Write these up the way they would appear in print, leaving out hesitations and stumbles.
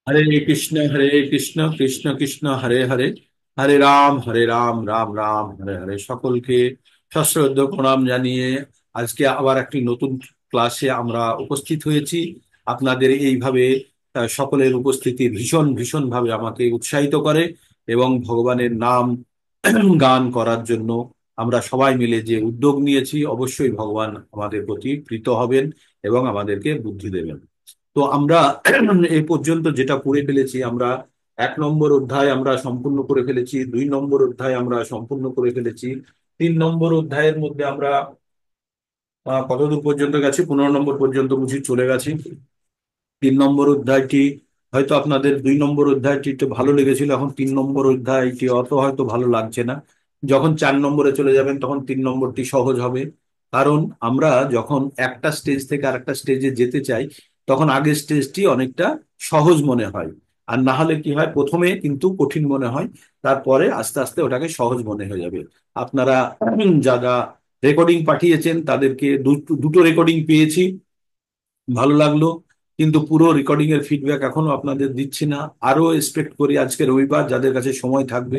হরে হরে কৃষ্ণ কৃষ্ণ কৃষ্ণ হরে হরে, হরে রাম রাম রাম হরে হরে। সকলকে সশ্রদ্ধ প্রণাম জানিয়ে আজকে আবার একটি নতুন ক্লাসে আমরা উপস্থিত হয়েছি। আপনাদের এইভাবে সকলের উপস্থিতি ভীষণ ভীষণ ভাবে আমাকে উৎসাহিত করে এবং ভগবানের নাম গান করার জন্য আমরা সবাই মিলে যে উদ্যোগ নিয়েছি, অবশ্যই ভগবান আমাদের প্রতি প্রীত হবেন এবং আমাদেরকে বুদ্ধি দেবেন। তো আমরা এই পর্যন্ত যেটা করে ফেলেছি, আমরা 1 নম্বর অধ্যায় আমরা সম্পূর্ণ করে ফেলেছি, 2 নম্বর অধ্যায় আমরা সম্পূর্ণ করে ফেলেছি, 3 নম্বর অধ্যায়ের মধ্যে আমরা কতদূর পর্যন্ত গেছি, 15 নম্বর পর্যন্ত বুঝি চলে গেছি। 3 নম্বর অধ্যায়টি হয়তো আপনাদের 2 নম্বর অধ্যায়টি একটু ভালো লেগেছিল, এখন 3 নম্বর অধ্যায়টি অত হয়তো ভালো লাগছে না। যখন 4 নম্বরে চলে যাবেন তখন 3 নম্বরটি সহজ হবে। কারণ আমরা যখন একটা স্টেজ থেকে আরেকটা স্টেজে যেতে চাই, তখন আগের স্টেজটি অনেকটা সহজ মনে হয়। আর না হলে কি হয়, প্রথমে কিন্তু কঠিন মনে হয়, তারপরে আস্তে আস্তে ওটাকে সহজ মনে হয়ে যাবে। আপনারা যারা রেকর্ডিং পাঠিয়েছেন তাদেরকে দুটো রেকর্ডিং পেয়েছি, ভালো লাগলো। কিন্তু পুরো রেকর্ডিং এর ফিডব্যাক এখনো আপনাদের দিচ্ছি না। আরো এক্সপেক্ট করি আজকে রবিবার, যাদের কাছে সময় থাকবে।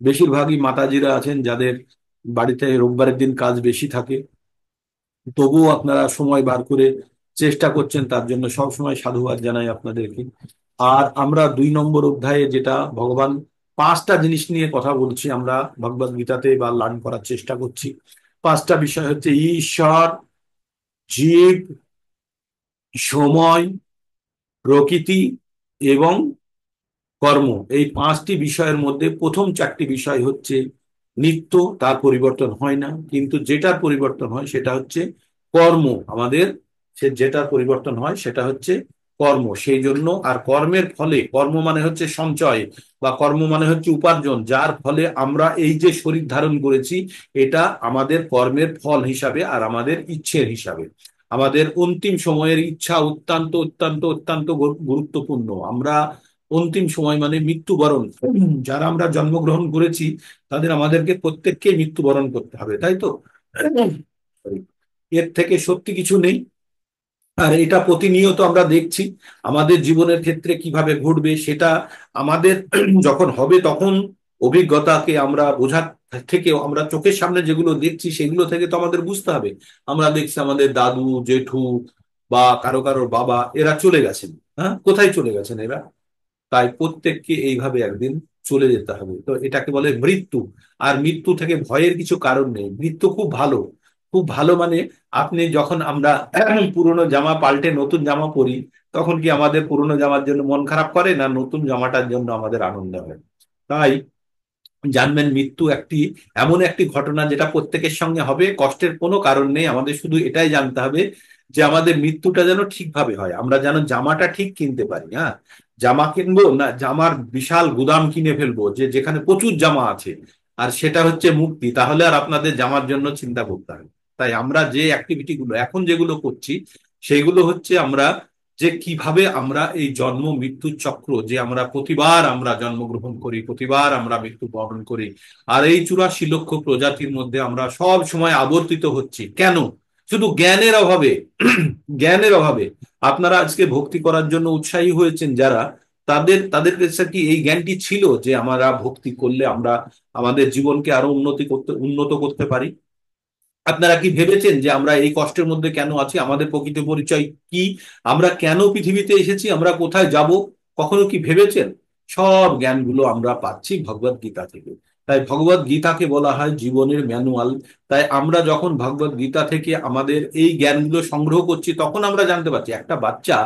বেশিরভাগই মাতাজিরা আছেন যাদের বাড়িতে রোববারের দিন কাজ বেশি থাকে, তবুও আপনারা সময় বার করে চেষ্টা করছেন, তার জন্য সব সময় সাধুবাদ জানাই আপনাদেরকে। আর আমরা 2 নম্বর অধ্যায়ে যেটা ভগবান 5টা জিনিস নিয়ে কথা বলছি, আমরা ভগবদ গীতাতে বা লার্ন করার চেষ্টা করছি। 5টা বিষয় হচ্ছে ঈশ্বর, জীব, সময়, প্রকৃতি এবং কর্ম। এই 5টি বিষয়ের মধ্যে প্রথম 4টি বিষয় হচ্ছে নিত্য, তার পরিবর্তন হয় না। কিন্তু যেটার পরিবর্তন হয় সেটা হচ্ছে কর্ম। আমাদের যেটার পরিবর্তন হয় সেটা হচ্ছে কর্ম। সেই জন্য আর কর্মের ফলে, কর্ম মানে হচ্ছে সঞ্চয় বা কর্ম মানে হচ্ছে উপার্জন, যার ফলে আমরা এই যে শরীর ধারণ করেছি, এটা আমাদের কর্মের ফল হিসাবে আর আমাদের ইচ্ছের হিসাবে। আমাদের অন্তিম সময়ের ইচ্ছা অত্যন্ত অত্যন্ত অত্যন্ত গুরুত্বপূর্ণ। আমরা অন্তিম সময় মানে মৃত্যুবরণ, যারা আমরা জন্মগ্রহণ করেছি তাদের আমাদেরকে প্রত্যেককে মৃত্যুবরণ করতে হবে, তাই তো? Sorry। এর থেকে সত্যি কিছু নেই। আর এটা প্রতিনিয়ত আমরা দেখছি আমাদের জীবনের ক্ষেত্রে কিভাবে ঘটবে সেটা আমাদের যখন হবে তখন অভিজ্ঞতাকে আমরা বোঝার থেকেও আমরা চোখের সামনে যেগুলো দেখছি সেগুলো থেকে তো আমাদের বুঝতে হবে। আমরা দেখছি আমাদের দাদু জেঠু বা কারো কারো বাবা এরা চলে গেছেন। হ্যাঁ, কোথায় চলে গেছেন এরা? তাই প্রত্যেককে এইভাবে একদিন চলে যেতে হবে, তো এটাকে বলে মৃত্যু। আর মৃত্যু থেকে ভয়ের কিছু কারণ নেই, মৃত্যু খুব ভালো। খুব ভালো মানে, আপনি যখন আমরা পুরনো জামা পাল্টে নতুন জামা পরি, তখন কি আমাদের পুরনো জামার জন্য মন খারাপ করে, না নতুন জামাটার জন্য আমাদের আনন্দ হয়? তাই জানবেন, মৃত্যু একটি এমন একটি ঘটনা যেটা প্রত্যেকের সঙ্গে হবে, কষ্টের কোনো কারণ নেই। আমাদের শুধু এটাই জানতে হবে যে আমাদের মৃত্যুটা যেন ঠিকভাবে হয়, আমরা যেন জামাটা ঠিক কিনতে পারি। হ্যাঁ, জামা কিনবো না জামার বিশাল গুদাম কিনে ফেলবো যে যেখানে প্রচুর জামা আছে, আর সেটা হচ্ছে মুক্তি, তাহলে আর আপনাদের জামার জন্য চিন্তা করতে হবে। তাই আমরা যে অ্যাক্টিভিটি গুলো এখন যেগুলো করছি, সেগুলো হচ্ছে আমরা যে কিভাবে আমরা এই জন্ম মৃত্যুর চক্র, যে আমরা প্রতিবার আমরা জন্মগ্রহণ করি, প্রতিবার আমরা মৃত্যুবরণ করি, আর এই 84 লক্ষ প্রজাতির মধ্যে আমরা সব সময় আবর্তিত হচ্ছি কেন? শুধু জ্ঞানের অভাবে। জ্ঞানের অভাবে। আপনারা আজকে ভক্তি করার জন্য উৎসাহী হয়েছেন যারা, তাদের কাছে কি এই জ্ঞানটি ছিল যে আমরা ভক্তি করলে আমরা আমাদের জীবনকে আরো উন্নত করতে পারি? আপনারা কি ভেবেছেন যে আমরা এই কষ্টের মধ্যে কেন আছি, আমাদের প্রকৃত পরিচয় কি, আমরা কেন পৃথিবীতে এসেছি, আমরা কোথায় যাব? কখনো কি ভেবেছেন? সব জ্ঞানগুলো আমরা পাচ্ছি ভগবত গীতা থেকে। তাই ভগবত গীতাকে বলা হয় জীবনের ম্যানুয়াল। তাই আমরা যখন ভগবত গীতা থেকে আমাদের এই জ্ঞানগুলো সংগ্রহ করছি, তখন আমরা জানতে পারছি একটা বাচ্চা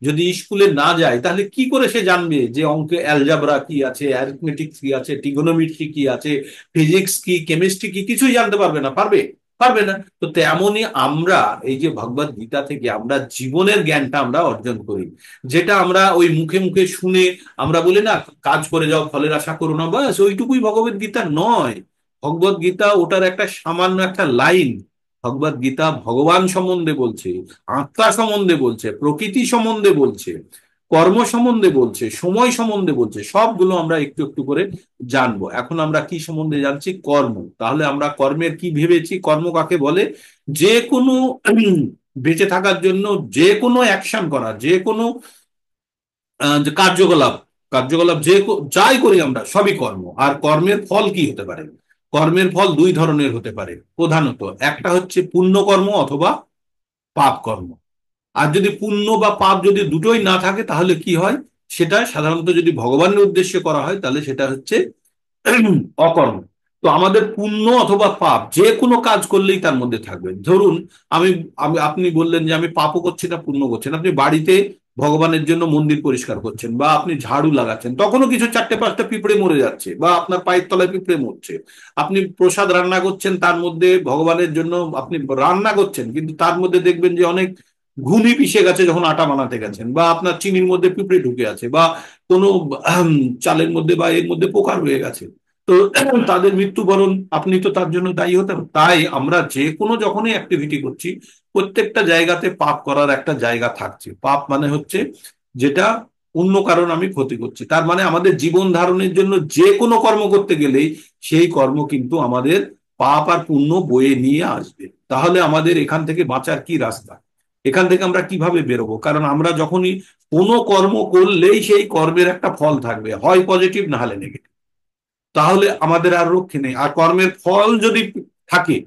যদি স্কুলে না যায় তাহলে কি করে সে জানবে যে অঙ্কে অ্যালজাবরা কি আছে, অ্যারিথমেটিক্স কি আছে, ট্রিগোনোমেট্রি কি আছে, ফিজিক্স কি, কেমিস্ট্রি কি, কিছুই জানতে পারবে না। পারবে? পারবে না। তো তেমনই আমরা এই যে ভগবত গীতা থেকে আমরা জীবনের জ্ঞানটা আমরা অর্জন করি, যেটা আমরা ওই মুখে মুখে শুনে আমরা বলি না, কাজ করে যাও ফলের আশা করো না, বাস ওইটুকুই ভগবত গীতা নয়। ভগবত গীতা ওটার একটা সামান্য একটা লাইন। ভগবত গীতা ভগবান সম্বন্ধে বলছে, আত্মা সম্বন্ধে বলছে, প্রকৃতি সম্বন্ধে বলছে, কর্ম সম্বন্ধে বলছে, সময় সম্বন্ধে বলছে, সবগুলো আমরা একটু একটু করে জানবো। এখন আমরা কি সম্বন্ধে জানছি? কর্ম। তাহলে আমরা কর্মের কি ভেবেছি? কর্ম কাকে বলে? যে কোনো বেঁচে থাকার জন্য যে কোনো অ্যাকশন করা, যে কোনো যে কার্যকলাপ, কার্যকলাপ যাই করি আমরা সবই কর্ম। আর কর্মের ফল কি হতে পারে? কর্মের ফল দুই ধরনের হতে পারে প্রধানত। একটা হচ্ছে পুণ্য কর্ম অথবা পাপ কর্ম। আর যদি পুণ্য বা পাপ যদি দুটোই না থাকে তাহলে কি হয়? সেটা সাধারণত যদি ভগবানের উদ্দেশ্যে করা হয় তাহলে সেটা হচ্ছে অকর্ম। তো আমাদের পুণ্য অথবা পাপ যে কোনো কাজ করলেই তার মধ্যে থাকবে। ধরুন আমি আমি আপনি বললেন যে আমি পাপও করছি না পুণ্য করছেন, আপনি বাড়িতে ভগবানের জন্য মন্দির পরিষ্কার করছেন বা আপনি ঝাড়ু লাগাচ্ছেন, তখনও কিছু চারটে পাঁচটা পিঁপড়ে মরে যাচ্ছে বা আপনার পায়ের তলায় পিঁপড়ে মরছে। আপনি প্রসাদ রান্না করছেন, তার মধ্যে ভগবানের জন্য আপনি রান্না করছেন, কিন্তু তার মধ্যে দেখবেন যে অনেক ঘুনি পিষে গেছে যখন আটা বানাতে গেছেন, বা আপনার চিনির মধ্যে পিঁপড়ে ঢুকে আছে, বা কোনো চালের মধ্যে বা এর মধ্যে পোকা রয়ে গেছে। তো তাদের মৃত্যুবরণ আপনি তো তার জন্য দায়ী হতেন। তাই আমরা যে কোনো যখনই অ্যাক্টিভিটি করছি প্রত্যেকটা জায়গাতে পাপ করার একটা জায়গা থাকছে। পাপ মানে হচ্ছে যেটা অন্য কারণ আমি ক্ষতি করছি, তার মানে আমাদের জীবন ধারণের জন্য যে কোনো কর্ম করতে গেলেই সেই কর্ম কিন্তু আমাদের পাপ আর পুণ্য বয়ে নিয়ে আসবে। তাহলে আমাদের এখান থেকে বাঁচার কি রাস্তা? এখান থেকে আমরা কিভাবে বেরোবো? কারণ আমরা যখনই কোনো কর্ম করলেই সেই কর্মের একটা ফল থাকবে, হয় পজিটিভ না হলে নেগেটিভ। তাহলে আমাদের আর রক্ষে নেই। আর কর্মের ফল যদি থাকে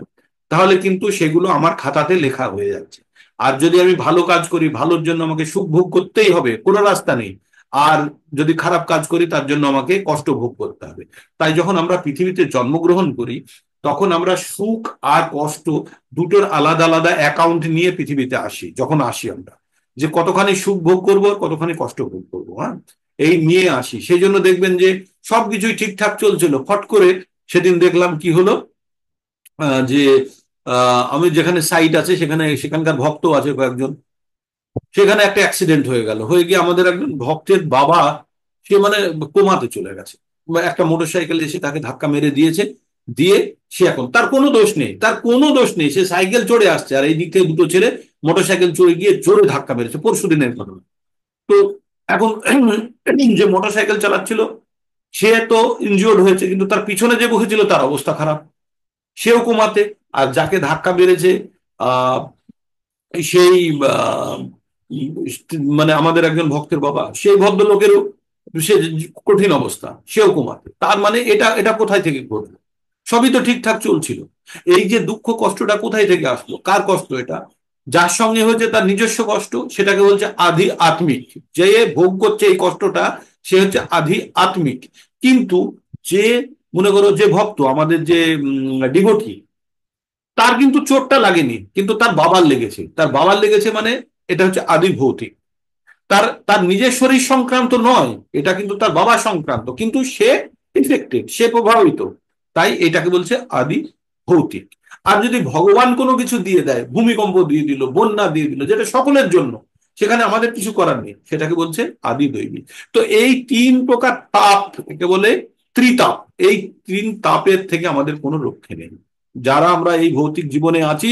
তাহলে কিন্তু সেগুলো আমার খাতাতে লেখা হয়ে যাচ্ছে। আর যদি আমি ভালো কাজ করি, ভালোর জন্য আমাকে সুখ ভোগ করতেই হবে, কোনো রাস্তা নেই। আর যদি খারাপ কাজ করি তার জন্য আমাকে কষ্ট ভোগ করতে হবে। তাই যখন আমরা পৃথিবীতে জন্মগ্রহণ করি তখন আমরা সুখ আর কষ্ট দুটোর আলাদা আলাদা অ্যাকাউন্ট নিয়ে পৃথিবীতে আসি। যখন আসি আমরা যে কতখানি সুখ ভোগ করবো কতখানি কষ্ট ভোগ করবো, হ্যাঁ, এই নিয়ে আসি। সেই জন্য দেখবেন যে সবকিছুই ঠিকঠাক চলছিল, ফট করে সেদিন দেখলাম কি হলো, যে আমি যেখানে সাইট আছে সেখানে সেখানকার ভক্ত আছে কয়েকজন, সেখানে একটা অ্যাক্সিডেন্ট হয়ে গেল, হয়ে গিয়ে আমাদের একজন ভক্তের বাবা সে মানে কোমাতে চলে গেছে। বা একটা মোটরসাইকেল এসে তাকে ধাক্কা মেরে দিয়েছে, দিয়ে সে এখন তার কোনো দোষ নেই, তার কোনো দোষ নেই, সে সাইকেল চড়ে আসছে আর এই দিক থেকে দুটো ছেলে মোটরসাইকেল চড়ে গিয়ে জোরে ধাক্কা মেরেছে, পরশু দিনের ঘটনা। তো এখন যে মোটরসাইকেল চালাচ্ছিল সে তো ইনজিওর্ড হয়েছে, কিন্তু তার পিছনে যে বসেছিল তার অবস্থা খারাপ, সেও কোমাতে। আর যাকে ধাক্কা মেরেছে আহ সেই আহ, মানে আমাদের একজন ভক্তের বাবা, সেই ভদ্রলোকেরও সে কঠিন অবস্থা, সেও কোমাতে। তার মানে এটা এটা কোথায় থেকে ঘটলো? সবই তো ঠিকঠাক চলছিল। এই যে দুঃখ কষ্টটা কোথায় থেকে আসলো? কার কষ্ট এটা? যার সঙ্গে হয়েছে তার নিজস্ব কষ্ট, সেটাকে বলছে আধি আত্মিক। যে ভোগ করছে এই কষ্টটা সে হচ্ছে আধি আত্মিক। কিন্তু যে মনে করো যে ভক্ত আমাদের যে ডিভোটি, তার কিন্তু চোটটা লাগেনি, কিন্তু তার বাবার লেগেছে। তার বাবার লেগেছে মানে এটা হচ্ছে আদি ভৌতিক। তার তার নিজের শরীর সংক্রান্ত নয়, এটা কিন্তু তার বাবা সংক্রান্ত, কিন্তু সে ইফেক্টেড, সে প্রভাবিত। তাই এটাকে বলছে আদি ভৌতিক। আর যদি ভগবান কোনো কিছু দিয়ে দেয়, ভূমিকম্প দিয়ে দিল, বন্যা দিয়ে দিল, যেটা সকলের জন্য, সেখানে আমাদের কিছু করার নেই, সেটাকে বলছে আদি দৈবিক। তো এই তিন প্রকার তাপ একে বলে ত্রিতাপ। এই তিন তাপের থেকে আমাদের কোনো রক্ষে নেই। যারা আমরা এই ভৌতিক জীবনে আছি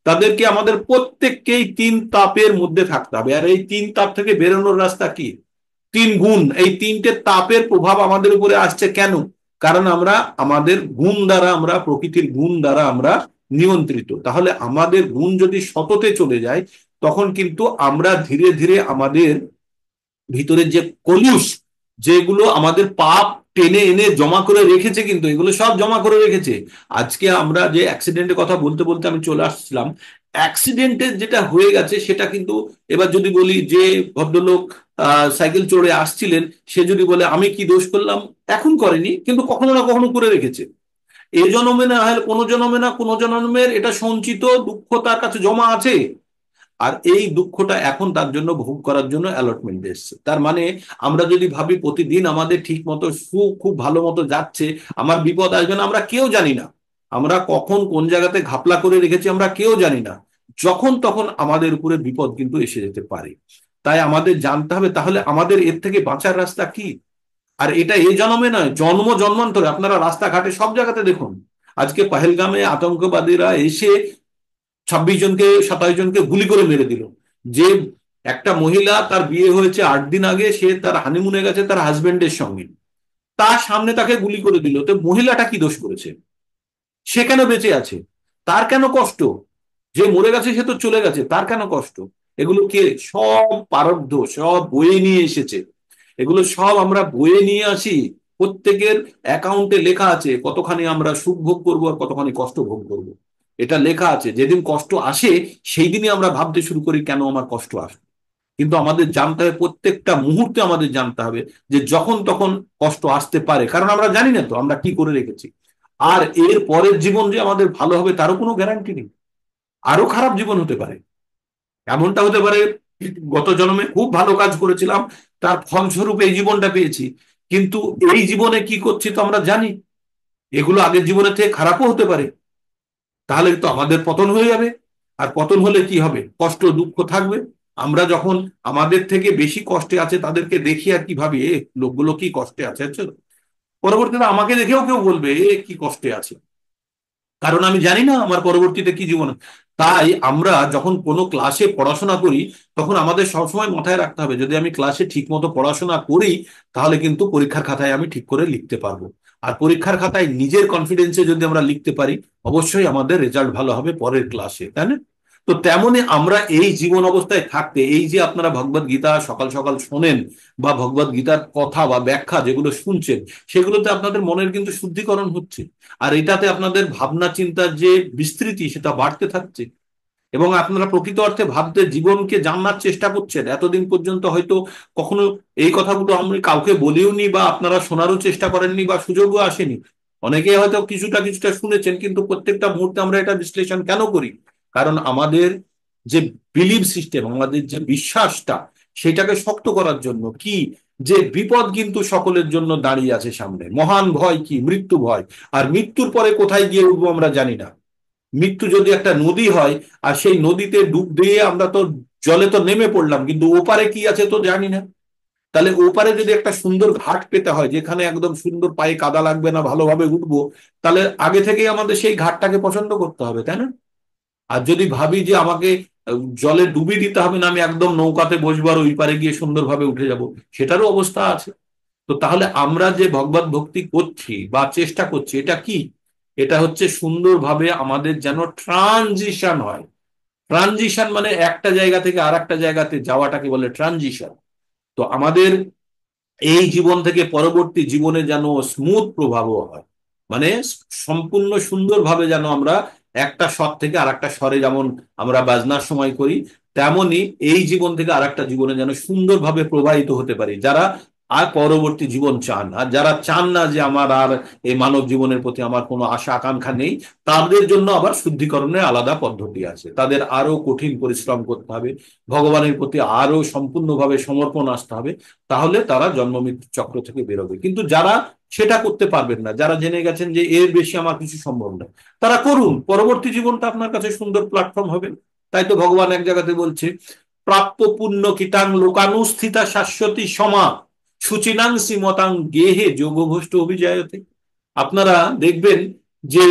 তাদেরকে আমাদের প্রত্যেককেই তিন তাপের মধ্যে থাকতে হবে। আর এই তিন তাপ থেকে বেরোনোর রাস্তা কি? তিন গুণ। এই তিনটে তাপের প্রভাব আমাদের উপরে আসছে কেন? কারণ আমরা আমাদের গুণ দ্বারা, আমরা প্রকৃতির গুণ দ্বারা আমরা নিয়ন্ত্রিত। তাহলে আমাদের গুণ যদি সততে চলে যায় তখন কিন্তু আমরা ধীরে ধীরে আমাদের ভিতরে যে কলুষ, যেগুলো আমাদের পাপ টেনে এনে জমা করে রেখেছে, কিন্তু এগুলো সব জমা করে রেখেছে। আজকে আমরা যে অ্যাক্সিডেন্টের কথা বলতে বলতে আমি চলে আসছিলাম, অ্যাক্সিডেন্টের যেটা হয়ে গেছে সেটা কিন্তু, এবার যদি বলি যে ভদ্রলোক সাইকেল চড়ে আসছিলেন, সে যদি বলে আমি কি দোষ করলাম, এখন করেনি কিন্তু কখনো না কখনো করে রেখেছে। এ জন্মে না হলে কোনো জন্মে না কোনো জন্মের এটা সঞ্চিত দুঃখ তার কাছে জমা আছে। আর এই দুঃখটা এখন তার জন্য ভোগ করার জন্য অ্যালটমেন্ট এসছে। তার মানে আমরা যদি ভাবি প্রতিদিন আমাদের ঠিক মতো সুখ খুব ভালো মতো যাচ্ছে, আমার বিপদ আসবে না, আমরা কেউ জানি না। আমরা কখন কোন জায়গাতে ঘাপলা করে রেখেছি আমরা কেউ জানি না। যখন তখন আমাদের উপরে বিপদ কিন্তু এসে যেতে পারে। তাই আমাদের জানতে হবে তাহলে আমাদের এর থেকে বাঁচার রাস্তা কি। আর এটা এই জন্মে নয়, জন্ম জন্মান্তরে আপনারা রাস্তাঘাটে সব জায়গাতে দেখুন। আজকে পহেলগামে আতঙ্কবাদীরা এসে 26 জনকে 27 জনকে গুলি করে মেরে দিল। যে একটা মহিলা, তার বিয়ে হয়েছে 8 দিন আগে, সে তার হানিমুনে গেছে তার হাজবেন্ডের সঙ্গে, তার সামনে তাকে গুলি করে দিল। তো মহিলাটা কি দোষ করেছে? সে কেন বেঁচে আছে? তার কেন কষ্ট? যে মরে গেছে সে তো চলে গেছে, তার কেন কষ্ট? এগুলো কে? সব পারব্ধ, সব বয়ে নিয়ে এসেছে। এগুলো সব আমরা বইয়ে নিয়ে আসি, প্রত্যেকের অ্যাকাউন্টে লেখা আছে কতখানি আমরা সুখ ভোগ করবো আর কতখানি কষ্ট ভোগ করবো। এটা লেখা আছে, যেদিন কষ্ট আসে সেই দিনই আমরা ভাবতে শুরু করি কেন আমার কষ্ট আসে। কিন্তু আমাদের জানতে হবে, প্রত্যেকটা মুহূর্তে আমাদের জানতে হবে যে যখন তখন কষ্ট আসতে পারে, কারণ আমরা জানি না তো আমরা কি করে রেখেছি। আর এর পরের জীবন যে আমাদের ভালো হবে তারও কোনো গ্যারান্টি নেই, আরো খারাপ জীবন হতে পারে। এমনটা হতে পারে গত জন্মে খুব ভালো কাজ করেছিলাম, তার ফলস্বরূপ এই জীবনটা পেয়েছি, কিন্তু এই জীবনে কি করছি তো আমরা জানি, এগুলো আগের জীবনের থেকে খারাপও হতে পারে। তাহলে তো আমাদের পতন হয়ে যাবে। আর পতন হলে কি হবে, কষ্ট দুঃখ থাকবে। আমরা যখন আমাদের থেকে বেশি কষ্টে আছে তাদেরকে দেখি আর কি ভাবি, এ লোকগুলো কি কষ্টে আছে, চলো পরবর্তীতে আমাকে দেখেও কেউ বলবে এ কি কষ্টে আছে, কারণ আমি জানি না আমার পরবর্তীতে কি জীবন। তাই আমরা যখন কোনো ক্লাসে পড়াশোনা করি তখন আমাদের সবসময় মাথায় রাখতে হবে, যদি আমি ক্লাসে ঠিক মতো পড়াশোনা করি তাহলে কিন্তু পরীক্ষার খাতায় আমি ঠিক করে লিখতে পারবো। আর পরীক্ষার খাতায় নিজের কনফিডেন্সে যদি আমরা লিখতে পারি, অবশ্যই আমাদের রেজাল্ট ভালো হবে পরের ক্লাসে, তাই না? তো তেমনি আমরা এই জীবন অবস্থায় থাকতে, এই যে আপনারা ভগবত গীতা সকাল সকাল শোনেন বা ভগবত গীতার কথা বা ব্যাখ্যা যেগুলো শুনছেন, সেগুলোতে আপনাদের মনের কিন্তু শুদ্ধিকরণ হচ্ছে। আর এটাতে আপনাদের ভাবনা চিন্তার যে বিস্তৃতি সেটা বাড়তে থাকছে, এবং আপনারা প্রকৃত অর্থে ভাবতে জীবনকে জানার চেষ্টা করছেন। এতদিন পর্যন্ত হয়তো কখনো এই কথাগুলো আমি কাউকে বলিও নি, বা আপনারা শোনারও চেষ্টা করেননি, বা সুযোগও আসেনি। অনেকে হয়তো কিছুটা কিছুটা শুনেছেন, কিন্তু প্রত্যেকটা মুহূর্তে আমরা এটা বিশ্লেষণ কেন করি? কারণ আমাদের যে বিলিভ সিস্টেম, আমাদের যে বিশ্বাসটা, সেটাকে শক্ত করার জন্য কি, যে বিপদ কিন্তু সকলের জন্য দাঁড়িয়ে আছে সামনে। মহান ভয় কি? মৃত্যু ভয়। আর মৃত্যুর পরে কোথায় গিয়ে উঠবো আমরা জানি না। মৃত্যু যদি একটা নদী হয়, আর সেই নদীতে ডুব দিয়ে আমরা তো জলে তো নেমে পড়লাম, কিন্তু ওপারে কি আছে তো জানি না। তাহলে ওপারে যদি একটা সুন্দর ঘাট পেতে হয় যেখানে একদম সুন্দর, পায়ে কাদা লাগবে না, ভালোভাবে উঠবো, তাহলে আগে থেকেই আমাদের সেই ঘাটটাকে পছন্দ করতে হবে, তাই না? আর যদি ভাবি যে আমাকে জলে ডুবি দিতে হবে না, আমি একদম নৌকাতে বসবো আর ওই পারে গিয়ে সুন্দরভাবে উঠে যাব, সেটারও অবস্থা আছে। তো তাহলে আমরা যে ভগবত ভক্তি করছি বা চেষ্টা করছি, এটা কি? এটা হচ্ছে সুন্দরভাবে আমাদের যেন ট্রানজিশন হয়। ট্রানজিশন মানে একটা জায়গা থেকে আর একটা জায়গাতে যাওয়াটাকে বলে ট্রানজিশন। তো আমাদের এই জীবন থেকে পরবর্তী জীবনে যেন স্মুথ প্রভাবও হয়, মানে সম্পূর্ণ সুন্দরভাবে যেন আমরা একটা স্বর থেকে আর একটা স্বরে, যেমন আমরা বাজনার সময় করি, তেমনি এই জীবন থেকে আর একটা জীবনে যেন সুন্দরভাবে প্রবাহিত হতে পারি, যারা আর পরবর্তী জীবন চান। আর যারা চান না যে আমার আর এই মানব জীবনের প্রতি আমার কোনো আশা আকাঙ্ক্ষা নেই, তাদের জন্য আবার শুদ্ধিকরণের আলাদা পদ্ধতি আছে। তাদের আরো কঠিন পরিশ্রম করতে হবে, ভগবানের প্রতি আরো সম্পূর্ণভাবে সমর্পণ আসতে হবে, তাহলে তারা জন্ম মৃত্যু চক্র থেকে বেরোবে। কিন্তু যারা সেটা করতে পারবেন না, যারা জেনে গেছেন যে এর বেশি আমার কিছু সম্ভব নয়, তারা করুন, পরবর্তী জীবনটা আপনার কাছে সুন্দর প্ল্যাটফর্ম হবে। তাই তো ভগবান এক জায়গাতে বলছে, প্রাপ্য পুণ্য কিটাং লোকানুস্থিতা শাশ্বতী সমা সুচিনাং শ্রীমতাং গেহে যোগভ্রষ্ট অভিজায়তে। আপনারা দেখবেন যে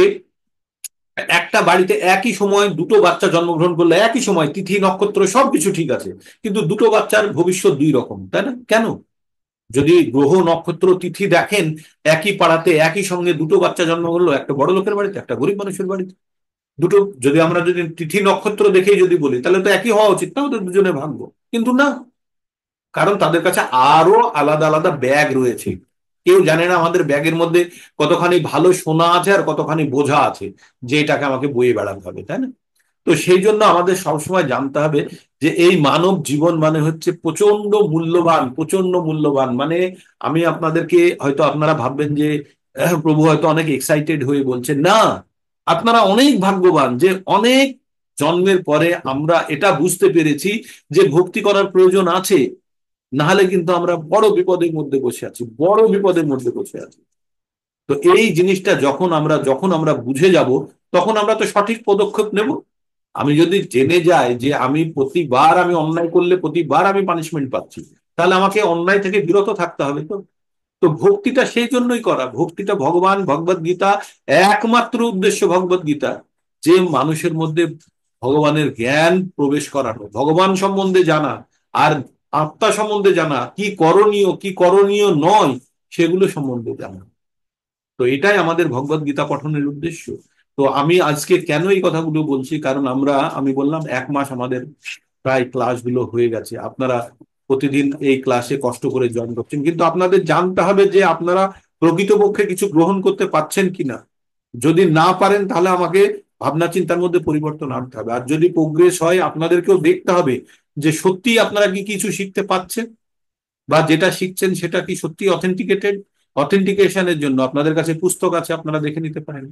একটা বাড়িতে একই সময় দুটো বাচ্চা জন্মগ্রহণ করলে, একই সময় তিথি নক্ষত্র সবকিছু ঠিক আছে, কিন্তু দুটো বাচ্চার ভবিষ্যৎ দুই রকম, তাই না? কেন? যদি গ্রহ নক্ষত্র তিথি দেখেন, একই পাড়াতে একই সঙ্গে দুটো বাচ্চা জন্ম করলো, একটা বড় লোকের বাড়িতে একটা গরিব মানুষের বাড়িতে, দুটো, যদি আমরা যদি তিথি নক্ষত্র দেখেই যদি বলি তাহলে তো একই হওয়া উচিত না, ওদের দুজনে ভাগ্য। কিন্তু না, কারণ তাদের কাছে আরো আলাদা আলাদা ব্যাগ রয়েছে। কেউ জানে না আমাদের ব্যাগের মধ্যে কতখানি ভালো সোনা আছে আর কতখানি বোঝা আছে, যে এটাকে আমাকে বয়ে বেড়াতে হবে, তাই না? তো সেই জন্য আমাদের সবসময় জানতে হবে যে এই মানব জীবন মানে হচ্ছে প্রচন্ড মূল্যবান, প্রচন্ড মূল্যবান। মানে আমি আপনাদেরকে, হয়তো আপনারা ভাববেন যে প্রভু হয়তো অনেক এক্সাইটেড হয়ে বলছেন, না, আপনারা অনেক ভাগ্যবান যে অনেক জন্মের পরে আমরা এটা বুঝতে পেরেছি যে ভক্তি করার প্রয়োজন আছে। না হলে কিন্তু আমরা বড় বিপদের মধ্যে বসে আছি, বড় বিপদের মধ্যে বসে আছি। তো এই জিনিসটা যখন আমরা বুঝে যাব, তখন আমরা তো সঠিক পদক্ষেপ নেব। আমি যদি জেনে যাই যে আমি প্রতিবার আমি অন্যায় করলে প্রতিবার আমি পানিশমেন্ট পাচ্ছি, তাহলে আমাকে অন্যায় থেকে বিরত থাকতে হবে। তো তো ভক্তিটা সেই জন্যই করা, ভক্তিটা ভগবান ভগবত গীতা, একমাত্র উদ্দেশ্য ভগবত গীতা, যে মানুষের মধ্যে ভগবানের জ্ঞান প্রবেশ করানো, ভগবান সম্বন্ধে জানা, আর আত্মা সম্বন্ধে জানা, কি করণীয় কি করণীয় নয় সেগুলো সম্বন্ধে জানা। তো এটাই আমাদের ভগবত গীতা পঠনের উদ্দেশ্য। তো আমি আজকে কেন এই কথাগুলো বলছি, কারণ আমি বললাম 1 মাস আমাদের প্রায় ক্লাসগুলো হয়ে গেছে। আপনারা প্রতিদিন এই ক্লাসে কষ্ট করে জয়েন করছেন, কিন্তু আপনাদের জানতে হবে যে আপনারা প্রকৃতপক্ষে কিছু গ্রহণ করতে পারছেন কিনা। যদি না পারেন তাহলে আমাকে ভাবনা চিন্তার মধ্যে পরিবর্তন আনতে হবে। আর যদি প্রোগ্রেস হয় আপনাদেরকেও দেখতে হবে যে সত্যি আপনারা কি কিছু শিখতে পাচ্ছেন, বা যেটা শিখছেন সেটা কি সত্যি অথেন্টিকেটেড। অথেন্টিকেশনের জন্য আপনাদের কাছে পুস্তক আছে, আপনারা দেখে নিতে পারেন।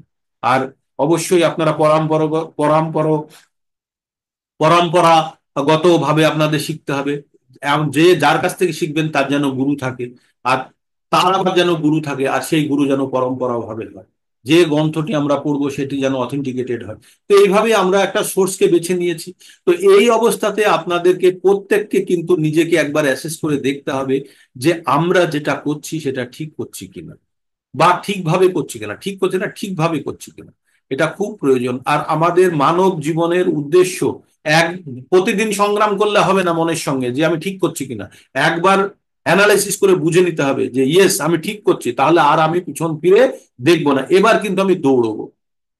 আর অবশ্যই আপনারা পরম্পরা পরম্পরাগত ভাবে আপনাদের শিখতে হবে। যে যার কাছ থেকে শিখবেন তার যেন গুরু থাকে, আর তার আবার যেন গুরু থাকে, আর সেই গুরু যেন পরম্পরা ভাবে হয়। যে গ্রন্থটি আমরা পড়বো সেটি যেন অথেন্টিকেটেড হয়। তো এইভাবে আমরা একটা সোর্সকে বেছে নিয়েছি। তো এই অবস্থাতে আপনাদেরকে প্রত্যেককে কিন্তু নিজেকে একবার অ্যাসেস করে দেখতে হবে যে আমরা যেটা করছি সেটা ঠিক করছি কিনা, বা ঠিকভাবে করছি কিনা, ঠিক করছি না ঠিকভাবে করছি কিনা। এটা খুব প্রয়োজন। আর আমাদের মানব জীবনের উদ্দেশ্য এক প্রতিদিন সংগ্রাম করলে হবে না মনের সঙ্গে যে আমি ঠিক করছি কিনা। একবার অ্যানালাইসিস করে বুঝে নিতে হবে যে ইয়েস আমি ঠিক করছি, তাহলে আর আমি পিছন ফিরে দেখবো না। এবার কিন্তু আমি দৌড়বো।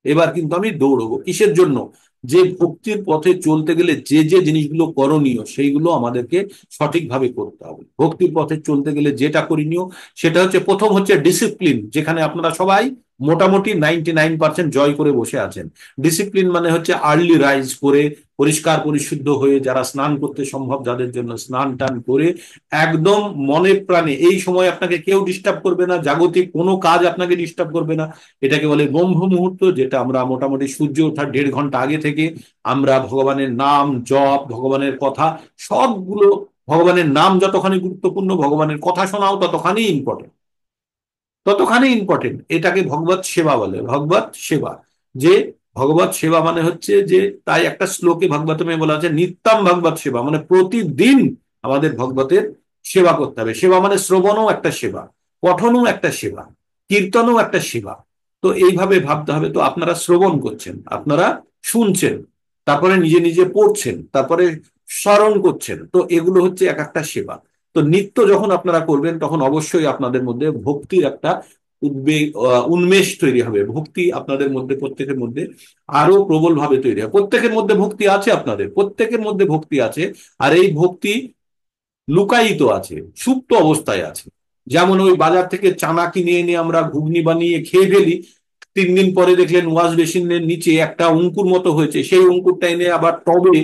এবার কিন্তু আমি দৌড়বো কিসের জন্য? যে ভক্তির পথে চলতে গেলে যে যে জিনিসগুলো করণীয় সেইগুলো আমাদেরকে সঠিকভাবে করতে হবে। ভক্তির পথে চলতে গেলে যেটা করণীয় সেটা হচ্ছে, প্রথম হচ্ছে ডিসিপ্লিন, যেখানে আপনারা সবাই মোটামুটি 99% জয় করে বসে আছেন। ডিসিপ্লিন মানে হচ্ছে আর্লি রাইজ করে, পরিষ্কার পরিশুদ্ধ হয়ে, যারা স্নান করতে সম্ভব যাদের জন্য স্নান টান করে, একদম মনে প্রাণে। এই সময় আপনাকে কেউ ডিস্টার্ব করবে না, জাগতিক কোনো কাজ আপনাকে ডিস্টার্ব করবে না। এটাকে বলে ব্রহ্ম মুহূর্ত, যেটা আমরা মোটামুটি সূর্য ওঠার 1.5 ঘন্টা আগে থেকে আমরা ভগবানের নাম জপ, ভগবানের কথা সবগুলো, ভগবানের নাম যতখানি গুরুত্বপূর্ণ, ভগবানের কথা শোনাও ততখানি ইম্পর্টেন্ট, ততখানি ইম্পর্টেন্ট। এটাকে ভগবত সেবা বলে, ভগবত সেবা। যে ভগবত সেবা মানে হচ্ছে যে, তাই একটা শ্লোকে ভাগবতমে বলা আছে নিত্যম ভগবত সেবা, মানে প্রতিদিন আমাদের ভগবতের সেবা করতে হবে। সেবা মানে শ্রবণও একটা সেবা, পঠনও একটা সেবা, কীর্তনও একটা সেবা। তো এইভাবে ভাবতে হবে। তো আপনারা শ্রবণ করছেন, আপনারা শুনছেন, তারপরে নিজে নিজে পড়ছেন, তারপরে স্মরণ করছেন, তো এগুলো হচ্ছে এক একটা সেবা। তো নিত্য যখন আপনারা করবেন তখন অবশ্যই আপনাদের মধ্যে ভক্তির একটা উন্মেষ তৈরি হবে। ভক্তি আপনাদের মধ্যে, প্রত্যেকের মধ্যে আরো প্রবল ভাবে তৈরি হবে। প্রত্যেকের মধ্যে ভক্তি আছে, আপনাদের প্রত্যেকের মধ্যে ভক্তি আছে। আর এই ভক্তি লুকায়িত আছে, সুপ্ত অবস্থায় আছে। যেমন ওই বাজার থেকে চানা কিনে এনে আমরা ঘুগনি বানিয়ে খেয়ে ফেলি, 3 দিন পরে দেখলেন ওয়াশ বেসিনের নিচে একটা অঙ্কুর মতো হয়েছে, সেই অঙ্কুরটা এনে আবার টবে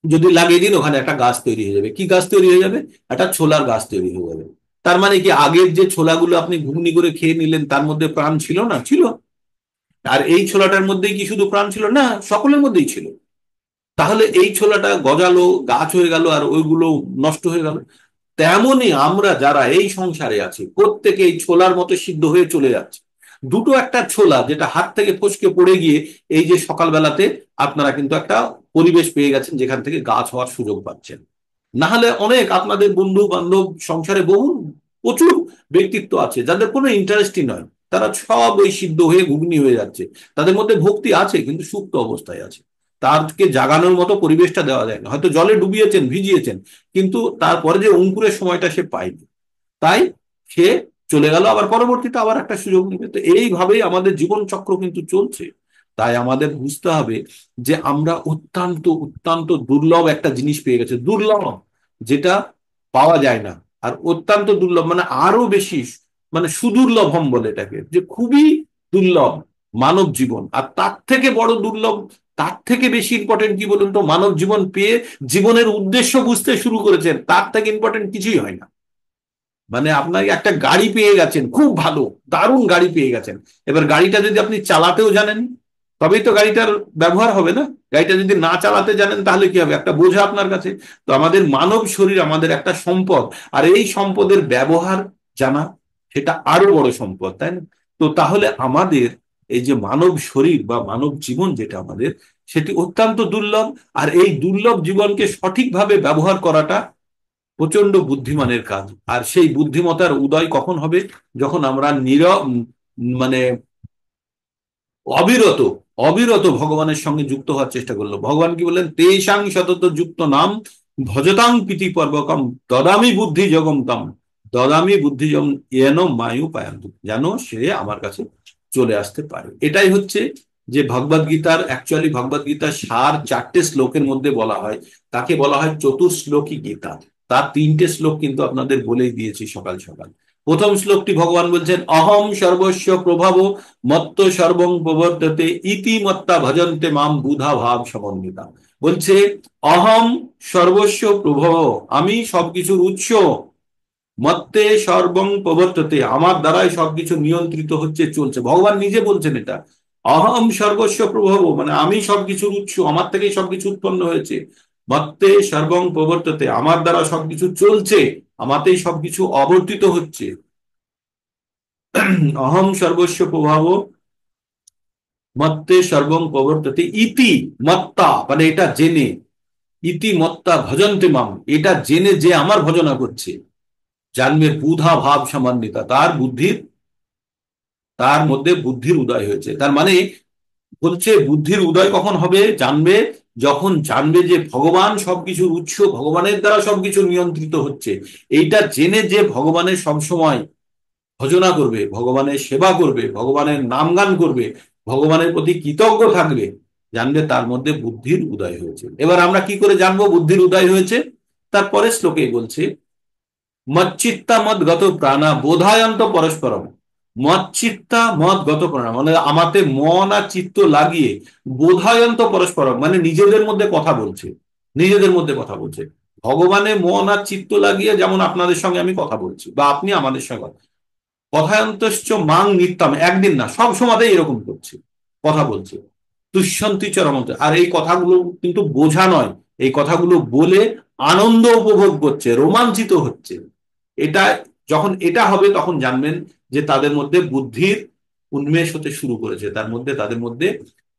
যদি লাগিয়ে দিন ওখানে একটা গাছ তৈরি হয়ে যাবে। কি গাছ তৈরি হয়ে যাবে? একটা ছোলার গাছ তৈরি হয়ে যাবে। তার মানে কি আগের যে ছোলাগুলো আপনি ঘুগনি করে খেয়ে নিলেন তার মধ্যে প্রাণ ছিল না? ছিল। আর এই ছোলাটার মধ্যেই কি শুধু প্রাণ ছিল? না, সকলের মধ্যেই ছিল। তাহলে এই ছোলাটা গজালো, গাছ হয়ে গেল, আর ওইগুলো নষ্ট হয়ে গেল। তেমনই আমরা যারা এই সংসারে আছি প্রত্যেকে এই ছোলার মতো সিদ্ধ হয়ে চলে যাচ্ছে। দুটো একটা ছোলা যেটা হাত থেকে ফসকে পড়ে গিয়ে এই যে সকালবেলাতে আপনারা কিন্তু একটা পরিবেশ পেয়ে গেছেন যেখান থেকে গাছ হওয়ার সুযোগ পাচ্ছেন। না হলে অনেক আপনাদের বন্ধু বান্ধব সংসারে বহু প্রচুর ব্যক্তিত্ব আছে যাদের কোনো ইন্টারেস্টই নয়, তারা সব ওই সিদ্ধ হয়ে ঘুগনি হয়ে যাচ্ছে। তাদের মধ্যে ভক্তি আছে কিন্তু সুপ্ত অবস্থায় আছে। তারকে জাগানোর মতো পরিবেশটা দেওয়া যায় না। হয়তো জলে ডুবিয়েছেন, ভিজিয়েছেন, কিন্তু তারপরে যে অঙ্কুরের সময়টা সে পায়নি, তাই সে চলে গেল, আবার পরবর্তীতে আবার একটা সুযোগ নেবে। তো এইভাবেই আমাদের জীবন চক্র কিন্তু চলছে। তাই আমাদের বুঝতে হবে যে আমরা অত্যন্ত অত্যন্ত দুর্লভ একটা জিনিস পেয়ে গেছে, দুর্লভ, যেটা পাওয়া যায় না। আর অত্যন্ত দুর্লভ মানে আরো বেশি, মানে সুদুর্লভম বলে এটাকে, যে খুবই দুর্লভ মানব জীবন। আর তার থেকে বড় দুর্লভ, তার থেকে বেশি ইম্পর্টেন্ট কি বলুন তো? মানব জীবন পেয়ে জীবনের উদ্দেশ্য বুঝতে শুরু করেছেন, তার থেকে ইম্পর্টেন্ট কিছুই হয় না। মানে আপনাকে একটা গাড়ি পেয়ে গেছেন, খুব ভালো দারুণ গাড়ি পেয়ে গেছেন, এবার গাড়িটা যদি আপনি চালাতেও জানেন তবেই তো গাড়িটার ব্যবহার হবে না। গাড়িটা যদি না চালাতে জানেন তাহলে কি হবে? একটা বোঝা আপনার কাছে। তো আমাদের মানব শরীর আমাদের একটা সম্পদ, আর এই সম্পদের ব্যবহার জানা সেটা আরো বড় সম্পদ, তাই না? তো তাহলে আমাদের এই যে মানব শরীর বা মানব জীবন যেটা আমাদের, সেটি অত্যন্ত দুর্লভ। আর এই দুর্লভ জীবনকে সঠিকভাবে ব্যবহার করাটা প্রচন্ড বুদ্ধিমানের কাজ। আর সেই বুদ্ধিমত্তার উদয় কখন হবে? যখন আমরা মানে অবিরত অবিরত ভগবানের সঙ্গে যুক্ত হওয়ার চেষ্টা করলো। ভগবান কি বললেন? তেষাং সতত যুক্ত নাম ভজতাং প্রীতি পর্বকম দদামি বুদ্ধি জগম তম, দদামি বুদ্ধি জগম এন মায়ু পায়ন্তু, যেন সে আমার কাছে চলে আসতে পারে। এটাই হচ্ছে যে ভগবদ গীতার, অ্যাকচুয়ালি ভগবদ গীতার সার 4টে শ্লোকের মধ্যে বলা হয়, তাকে বলা হয় চতুর্শ্লোকী গীতা। তার তিনটে শ্লোক কিন্তু আপনাদের বলেই দিয়েছি সকাল সকাল। প্রথম শ্লোকটি ভগবান বলছেন, অহম সর্বস্ব প্রভাব মত্ত সর্বং প্রবর্ততে ইতি মত্তা ভজন্তে মাম বুধা ভাব সমন্বিতা। বলছে অহম সর্বস্ব প্রভব, আমি সবকিছুর উৎস, মত্তে সর্বং প্রবর্ততে, আমার দ্বারাই সবকিছু নিয়ন্ত্রিত হচ্ছে, চলছে। ভগবান নিজে বলছেন এটা। অহম সর্বস্ব প্রভব মানে আমি সবকিছুর উৎস, আমার থেকেই সবকিছু উৎপন্ন হয়েছে। মত্তে সর্বং প্রবর্ততে, আমার দ্বারা সবকিছু চলছে, আমাতেই সবকিছু অবর্তিত হচ্ছে। অহম সর্বস্ব প্রভাব মত্তে সর্বং প্রবর্ততে ইতি মত্তা মানে এটা জেনে, ইতি মত্তা ভজন্তে মাম, এটা জেনে যে আমার ভজনা করছে, জানবে বুধা ভাব সমান্বিতা, তার মধ্যে বুদ্ধির উদয় হয়েছে। তার মানে বলছে বুদ্ধির উদয় কখন হবে, জানবে যখন জানবে যে ভগবান সবকিছুর উৎস, ভগবানের দ্বারা সবকিছু নিয়ন্ত্রিত হচ্ছে। এইটা জেনে যে ভগবানের সবসময় ভজনা করবে, ভগবানের সেবা করবে, ভগবানের নাম গান করবে, ভগবানের প্রতি কৃতজ্ঞ থাকবে, জানবে তার মধ্যে বুদ্ধির উদয় হয়েছে। এবার আমরা কি করে জানবো বুদ্ধির উদয় হয়েছে? তারপরে শ্লোকে বলছে মচ্চিত্তা মদ গত প্রাণা বোধায়ন্ত পরস্পরম। মচ্চিত্তা মদ গত প্রাণা মানে আমাতে মন আর চিত্ত লাগিয়ে, বোধায়ন্ত পরস্পরম মানে নিজেদের মধ্যে কথা বলছে, নিজেদের মধ্যে কথা বলছে। ভগবানে মন আর চিত্ত লাগিয়ে, যেমন আপনাদের সঙ্গে আমি কথা বলছি বা আপনি আমাদের সঙ্গে কথায়ন্তশ্চ মাং নিত্যম, একদিন না সব সময়তেই এরকম করছে, কথা বলছে। তুষ্যন্তি চরমন্ত, আর এই কথাগুলো কিন্তু বোঝা নয়, এই কথাগুলো বলে আনন্দ উপভোগ করছে, রোমাঞ্চিত হচ্ছে। এটা যখন এটা হবে তখন জানবেন যে তাদের মধ্যে বুদ্ধির উন্মেষ হতে শুরু করেছে, তাদের মধ্যে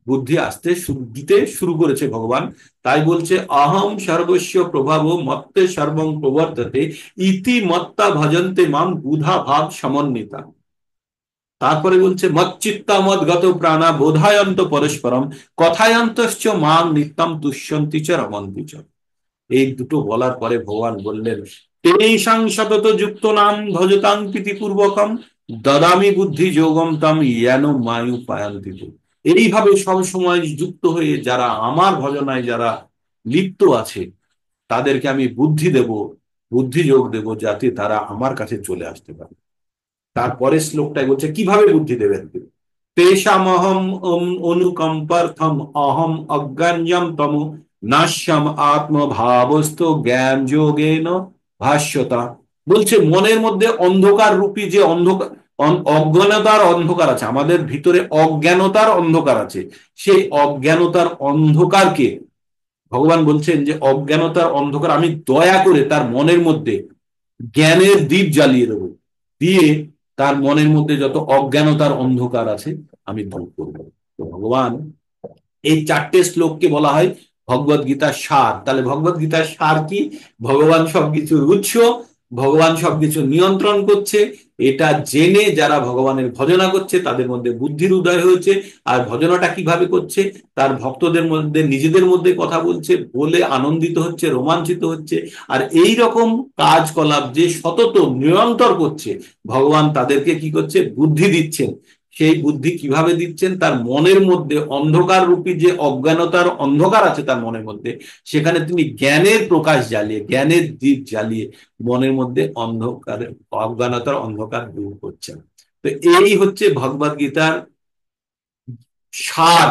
বুদ্ধি আসতে দিতে শুরু করেছে ভগবান। তাই বলছে অহম সর্বস্ব প্রভাব মত্তে সর্বং প্রবর্ততে ইতি মত্তা ভজন্তে মাম বুধা ভাব সমন্বিতা। তারপরে বলছে মচ্চিত্তা মদ গত প্রাণা বোধায়ন্ত পরস্পরম কথায়ন্তশ্চ মাং নিত্যম তুষ্যন্তি চ রমন্তি চ। এই দুটো বলার পরে ভগবান বললেন তেষাং সতত যুক্ত নাম ভজতাং প্রীতিপূর্বকম দদামি বুদ্ধি যোগম তাম জ্ঞান মায়ু পায়ন্তি। এইভাবে সব সময় যুক্ত হয়ে যারা আমার ভজনায় যারা লিপ্ত আছে, তাদেরকে আমি বুদ্ধি দেব, বুদ্ধি যোগ দেব, যাতে তারা আমার কাছে চলে আসতে পারে। তারপরে শ্লোকটাই বলছে কিভাবে বুদ্ধি দেবেন তিনি। তেষামহম অনুকম্পার্থম অহম অজ্ঞান্যম তম নাশ্যম আত্মভাবস্থ জ্ঞান যোগেন ভাষ্যতা। বলছে মনের মধ্যে অন্ধকার রূপী যে অন্ধকার, অজ্ঞানতার অন্ধকার আছে, আমাদের ভিতরে অজ্ঞানতার অন্ধকার আছে, সেই অজ্ঞানতার অন্ধকারকে ভগবান বলছেন যে অজ্ঞানতার অন্ধকার আমি দয়া করে তার মনের মধ্যে জ্ঞানের দীপ জ্বালিয়ে দেবো, দিয়ে তার মনের মধ্যে যত অজ্ঞানতার অন্ধকার আছে আমি দূর করবো। তো ভগবান এই চারটে শ্লোককে বলা হয় ভগবদ গীতার সার। তাহলে ভগবদ গীতার সার কি? ভগবান সবকিছুর উৎস, ভগবান সবকিছু নিয়ন্ত্রণ করছে, এটা জেনে যারা ভগবানের ভজনা করছে তাদের মধ্যে বুদ্ধির উদয় হয়েছে। আর ভজনাটা কিভাবে করছে, তার ভক্তদের মধ্যে নিজেদের মধ্যে কথা বলছে, বলে আনন্দিত হচ্ছে, রোমাঞ্চিত হচ্ছে। আর এই রকম কাজকলাপ যে সতত নিরন্তর করছে, ভগবান তাদেরকে কি করছে, বুদ্ধি দিচ্ছেন। সেই বুদ্ধি কিভাবে দিচ্ছেন, তার মনের মধ্যে অন্ধকার রূপী যে অজ্ঞানতার অন্ধকার আছে তার মনের মধ্যে, সেখানে তিনি জ্ঞানের প্রকাশ জ্বালিয়ে, জ্ঞানের দীপ জ্বালিয়ে মনের মধ্যে অন্ধকার, অজ্ঞানতার অন্ধকার দূর করছেন। তো এই হচ্ছে ভগবদ গীতার সার।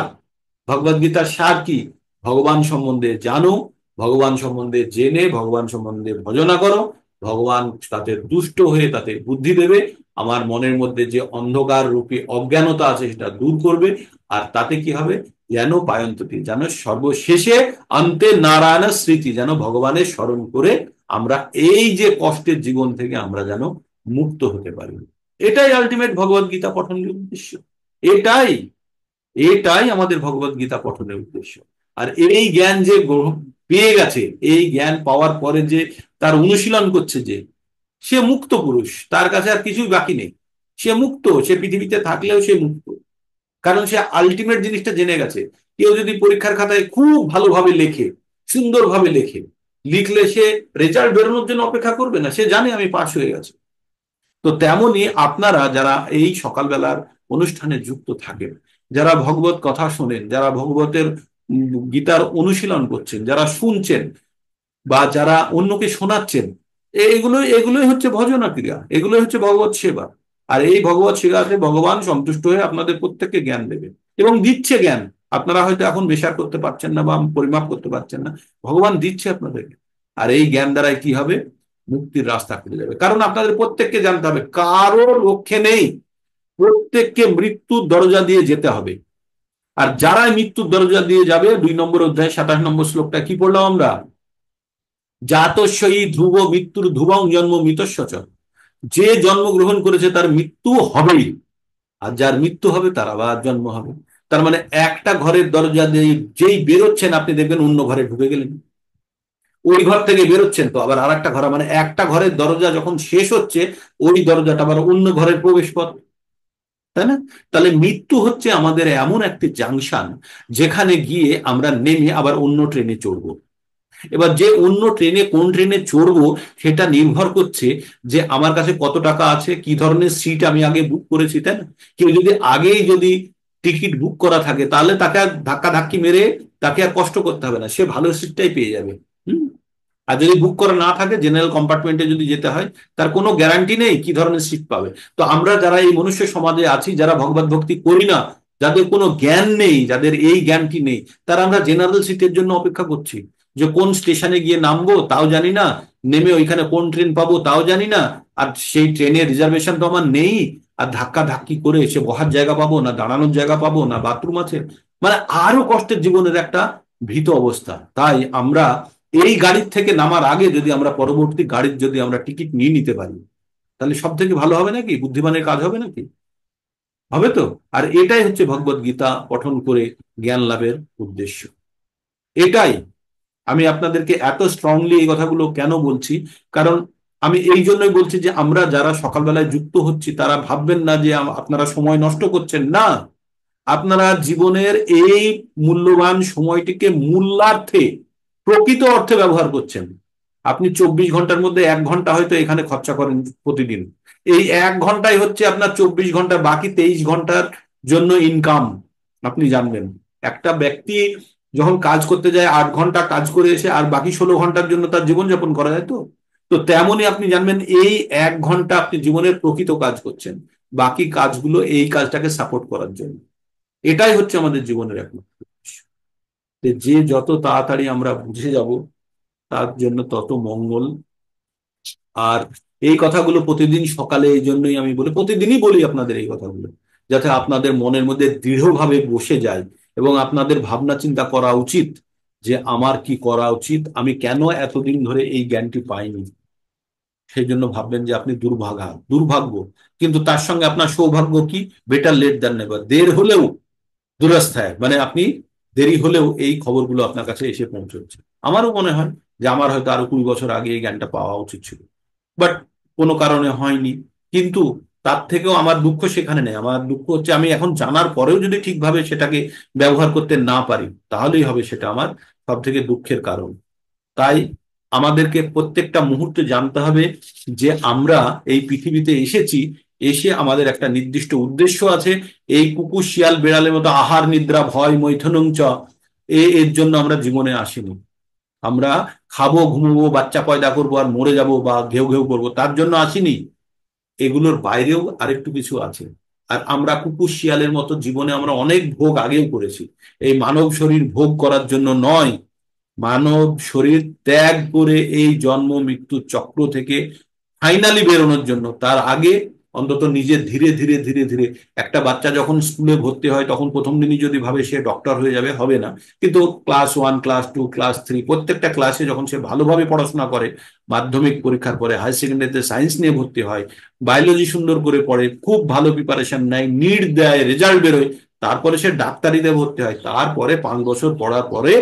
ভগবদ গীতার সার কি? ভগবান সম্বন্ধে জানো, ভগবান সম্বন্ধে জেনে ভগবান সম্বন্ধে ভজনা করো, ভগবান তাতে তুষ্ট হয়ে তাতে বুদ্ধি দেবে, আমার মনের মধ্যে যে অন্ধকার রূপী অজ্ঞানতা আছে সেটা দূর করবে। আর তাতে কি হবে, যেন পায়ন্ততি, যেন সর্বশেষে অন্তে নারায়ণ স্মৃতি, যেন ভগবানের স্মরণ করে আমরা এই যে কষ্টের জীবন থেকে আমরা যেন মুক্ত হতে পারি। এটাই আলটিমেট ভগবদ গীতা পঠনের উদ্দেশ্য। এটাই এটাই আমাদের ভগবদ গীতা পঠনের উদ্দেশ্য। আর এই জ্ঞান যে পেয়ে গেছে, এই জ্ঞান পাওয়ার পরে যে তার অনুশীলন করছে, যে সে মুক্ত পুরুষ, তার কাছে আর কিছুই বাকি নেই, সে মুক্ত, সে পৃথিবীতে থাকলেও সে মুক্ত। কারণ সে আলটিমেট জিনিসটা জেনে গেছে। কেউ যদি পরীক্ষার খাতায় খুব ভালোভাবে লেখে, সুন্দরভাবে লেখে, লিখলে সে রেজাল্ট বেরোনোর জন্য অপেক্ষা করবে না, সে জানে আমি পাশ হয়ে গেছে। তো তেমনি আপনারা যারা এই সকালবেলার অনুষ্ঠানে যুক্ত থাকেন, যারা ভগবত কথা শোনেন, যারা ভগবতের গীতার অনুশীলন করছেন, যারা শুনছেন, বা যারা অন্যকে শোনাচ্ছেন, এগুলোই হচ্ছে ভজনা ক্রিয়া, এগুলোই হচ্ছে ভগবত সেবা। আর এই ভগবত সেবাতে ভগবান সন্তুষ্ট হয়ে আপনাদের প্রত্যেককে জ্ঞান দেবে এবং দিচ্ছে জ্ঞান। আপনারা হয়তো এখন বেশার করতে পারছেন না বা পরিমাপ করতে পারছেন না, ভগবান দিচ্ছে আপনাদেরকে। আর এই জ্ঞান দ্বারাই কি হবে? মুক্তির রাস্তা খুলে যাবে। কারণ আপনাদের প্রত্যেককে জানতে হবে কারো লক্ষ্যে নেই, প্রত্যেককে মৃত্যুর দরজা দিয়ে যেতে হবে। আর যারাই মৃত্যুর দরজা দিয়ে যাবে, 2 নম্বর অধ্যায় 27 নম্বর শ্লোকটা কি পড়লাম আমরা? জাতস্যই ধ্রুব মৃত্যুর ধ্রুবং জন্ম মৃতস্য চ। যে জন্মগ্রহণ করেছে তার মৃত্যু হবেই, আর যার মৃত্যু হবে তার আবার জন্ম হবে। তার মানে একটা ঘরের দরজা দিয়ে যেই বেরোচ্ছেন আপনি দেখবেন অন্য ঘরে ঢুকে গেলেন, ওই ঘর থেকে বেরোচ্ছেন তো আবার আর একটা ঘর, মানে একটা ঘরের দরজা যখন শেষ হচ্ছে ওই দরজাটা আবার অন্য ঘরের প্রবেশ পথ, তাই না? তাহলে মৃত্যু হচ্ছে আমাদের এমন একটি জাংশন যেখানে গিয়ে আমরা নেমে আবার অন্য ট্রেনে চড়বো। এবার যে অন্য ট্রেনে কোন ট্রেনে চড়বো সেটা নির্ভর করছে যে আমার কাছে কত টাকা আছে, কি ধরনের সিট আমি আগে বুক করেছি, তাই না? কেউ যদি আগেই যদি টিকিট বুক করা থাকে তাহলে তাকে আর ধাক্কা ধাক্কি মেরে তাকে আর কষ্ট করতে হবে না, সে ভালো সিটটাই পেয়ে যাবে। হুম। আর যদি বুক করা না থাকে, জেনারেল কম্পার্টমেন্টে যদি যেতে হয়, তার কোনো গ্যারান্টি নেই কি ধরনের সিট পাবে। তো আমরা যারা এই মনুষ্য সমাজে আছি, যারা ভগবত ভক্তি করি না, যাদের কোনো জ্ঞান নেই, যাদের এই জ্ঞানটি নেই, তারা আমরা জেনারেল সিটের জন্য অপেক্ষা করছি। যে কোন স্টেশনে গিয়ে নামবো তাও জানি না, নেমে ওইখানে কোন ট্রেন পাবো তাও জানি না, আর সেই ট্রেনের রিজার্ভেশন তো আমার নেই। আর ধাক্কা ধাক্কি করে সে বহার জায়গা পাবো না, দাঁড়ানোর জায়গা পাবো না, বাথরুম আছে, মানে আরো কষ্টের জীবনের একটা ভীত অবস্থা। তাই আমরা এই গাড়ির থেকে নামার আগে যদি আমরা পরবর্তী গাড়ির যদি আমরা টিকিট নিয়ে নিতে পারি, তাহলে সব থেকে ভালো হবে নাকি? বুদ্ধিমানের কাজ হবে নাকি? হবে তো। আর এটাই হচ্ছে ভগবত গীতা পঠন করে জ্ঞান লাভের উদ্দেশ্য। এটাই আমি আপনাদেরকে এত স্ট্রংলি এই কথাগুলো কেন বলছি, কারণ আমি এই জন্যই বলছি যে আমরা যারা সকালবেলায় যুক্ত হচ্ছি তারা ভাববেন না যে আপনারা সময় নষ্ট করছেন, না, আপনারা জীবনের এই মূল্যবান সময়টিকে মূল্যার্থে, প্রকৃত অর্থে ব্যবহার করছেন। আপনি 24 ঘন্টার মধ্যে 1 ঘন্টা হয়তো এখানে খরচা করেন প্রতিদিন, এই 1 ঘন্টাই হচ্ছে আপনার 24 ঘন্টা, বাকি 23 ঘন্টার জন্য ইনকাম। আপনি জানবেন একটা ব্যক্তি যখন কাজ করতে যায় 8 ঘন্টা কাজ করে এসে আর বাকি 16 ঘন্টার জন্য তার জীবনযাপন করা যায়। তো তো তেমনই আপনি জানবেন এই 1 ঘন্টা আপনি জীবনের প্রকৃত কাজ করছেন, বাকি কাজগুলো এই কাজটাকে সাপোর্ট করার জন্য। এটাই হচ্ছে আমাদের জীবনের একমাত্র উদ্দেশ্য। যে যত তাড়াতাড়ি আমরা বুঝে যাব তার জন্য তত মঙ্গল। আর এই কথাগুলো প্রতিদিন সকালে এই জন্যই আমি বলি, প্রতিদিনই বলি আপনাদের এই কথাগুলো, যাতে আপনাদের মনের মধ্যে দৃঢ়ভাবে বসে যায় এবং আপনাদের ভাবনা চিন্তা করা উচিত যে আমার কি করা উচিত, আমি কেন এতদিন ধরে এই জ্ঞানটি পাইনি। সেই জন্য ভাববেন যে আপনি দুর্ভাগ্য, কিন্তু তার সঙ্গে আপনার সৌভাগ্য কি? বেটার লেট দ্যান নেভার, দের হলেও দুরাস্তায়, মানে আপনি দেরি হলেও এই খবরগুলো আপনার কাছে এসে পৌঁছচ্ছে। আমারও মনে হয় যে আমার হয়তো আরো 20 বছর আগে এই জ্ঞানটা পাওয়া উচিত ছিল, বাট কোনো কারণে হয়নি। কিন্তু তার থেকেও আমার দুঃখ সেখানে নেই, আমার দুঃখ হচ্ছে আমি এখন জানার পরেও যদি ঠিকভাবে সেটাকে ব্যবহার করতে না পারি, তাহলেই হবে সেটা আমার সব থেকে দুঃখের কারণ। তাই আমাদেরকে প্রত্যেকটা মুহূর্তে জানতে হবে যে আমরা এই পৃথিবীতে এসেছি, এসে আমাদের একটা নির্দিষ্ট উদ্দেশ্য আছে। এই কুকুর শিয়াল বেড়ালের মতো আহার নিদ্রা ভয় মৈথুনং চ, এর জন্য আমরা জীবনে আসিনি। আমরা খাবো, ঘুমবো, বাচ্চা পয়দা করবো আর মরে যাব বা ঘেউ ঘেউ করবো তার জন্য আসিনি। এগুলোর বাইরেও আরেকটু কিছু আছে। আর আমরা কুকুর শিয়ালের মতো জীবনে আমরা অনেক ভোগ আগেও করেছি, এই মানব শরীর ভোগ করার জন্য নয়, মানব শরীর ত্যাগ করে এই জন্ম মৃত্যু চক্র থেকে ফাইনালি বেরোনোর জন্য। তার আগে অন্তত নিজে ধীরে ধীরে ধীরে ধীরে, একটা বাচ্চা যখন স্কুলে ভর্তি হয় তখন প্রথম দিনই যদি ভাবে সে ডক্টর হয়ে যাবে, হবে না। কিন্তু ক্লাস 1, ক্লাস 2, ক্লাস 3 প্রত্যেকটা ক্লাসে যখন সে ভালোভাবে পড়াশোনা করে, মাধ্যমিক পরীক্ষার পরে হায়ার সেকেন্ডারিতে সায়েন্স নিয়ে ভর্তি হয়, বায়োলজি সুন্দর করে পড়ে, খুব ভালো প্রিপারেশন নেয়, নিট দেয়, রেজাল্ট বেরোয়, তারপরে সে ডাক্তারিতে ভর্তি হয়, তারপরে 5 বছর পড়ার পরে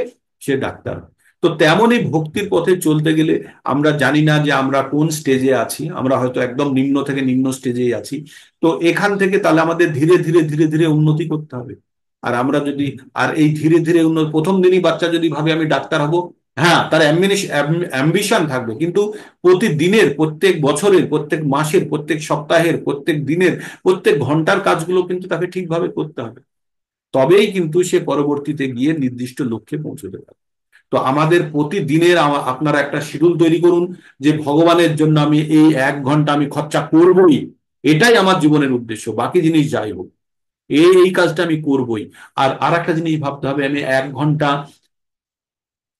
সে ডাক্তার। তো তেমনই ভক্তির পথে চলতে গেলে আমরা জানি না যে আমরা কোন স্টেজে আছি, আমরা হয়তো একদম নিম্ন থেকে নিম্ন স্টেজেই আছি। তো এখান থেকে তাহলে আমাদের ধীরে ধীরে ধীরে ধীরে উন্নতি করতে হবে। আর আমরা যদি, আর এই ধীরে ধীরে উন্নতি, প্রথম দিনই বাচ্চা যদি ভাবে আমি ডাক্তার হব, হ্যাঁ তার অ্যাম্বিশন থাকবে, কিন্তু প্রতিদিনের, প্রত্যেক বছরের, প্রত্যেক মাসের, প্রত্যেক সপ্তাহের, প্রত্যেক দিনের, প্রত্যেক ঘন্টার কাজগুলো কিন্তু তাকে ঠিকভাবে করতে হবে। তবেই কিন্তু সে পরবর্তীতে গিয়ে নির্দিষ্ট লক্ষ্যে পৌঁছতে পারে। তো আমাদের প্রতিদিনের আপনারা একটা শিডিউল তৈরি করুন যে ভগবানের জন্য আমি এই 1 ঘন্টা আমি খরচা করবই, এটাই আমার জীবনের উদ্দেশ্য, বাকি জিনিস যাই হোক এই কাজটা আমি করবই। আর একটা জিনিস ভাবতে হবে, আমি 1 ঘন্টা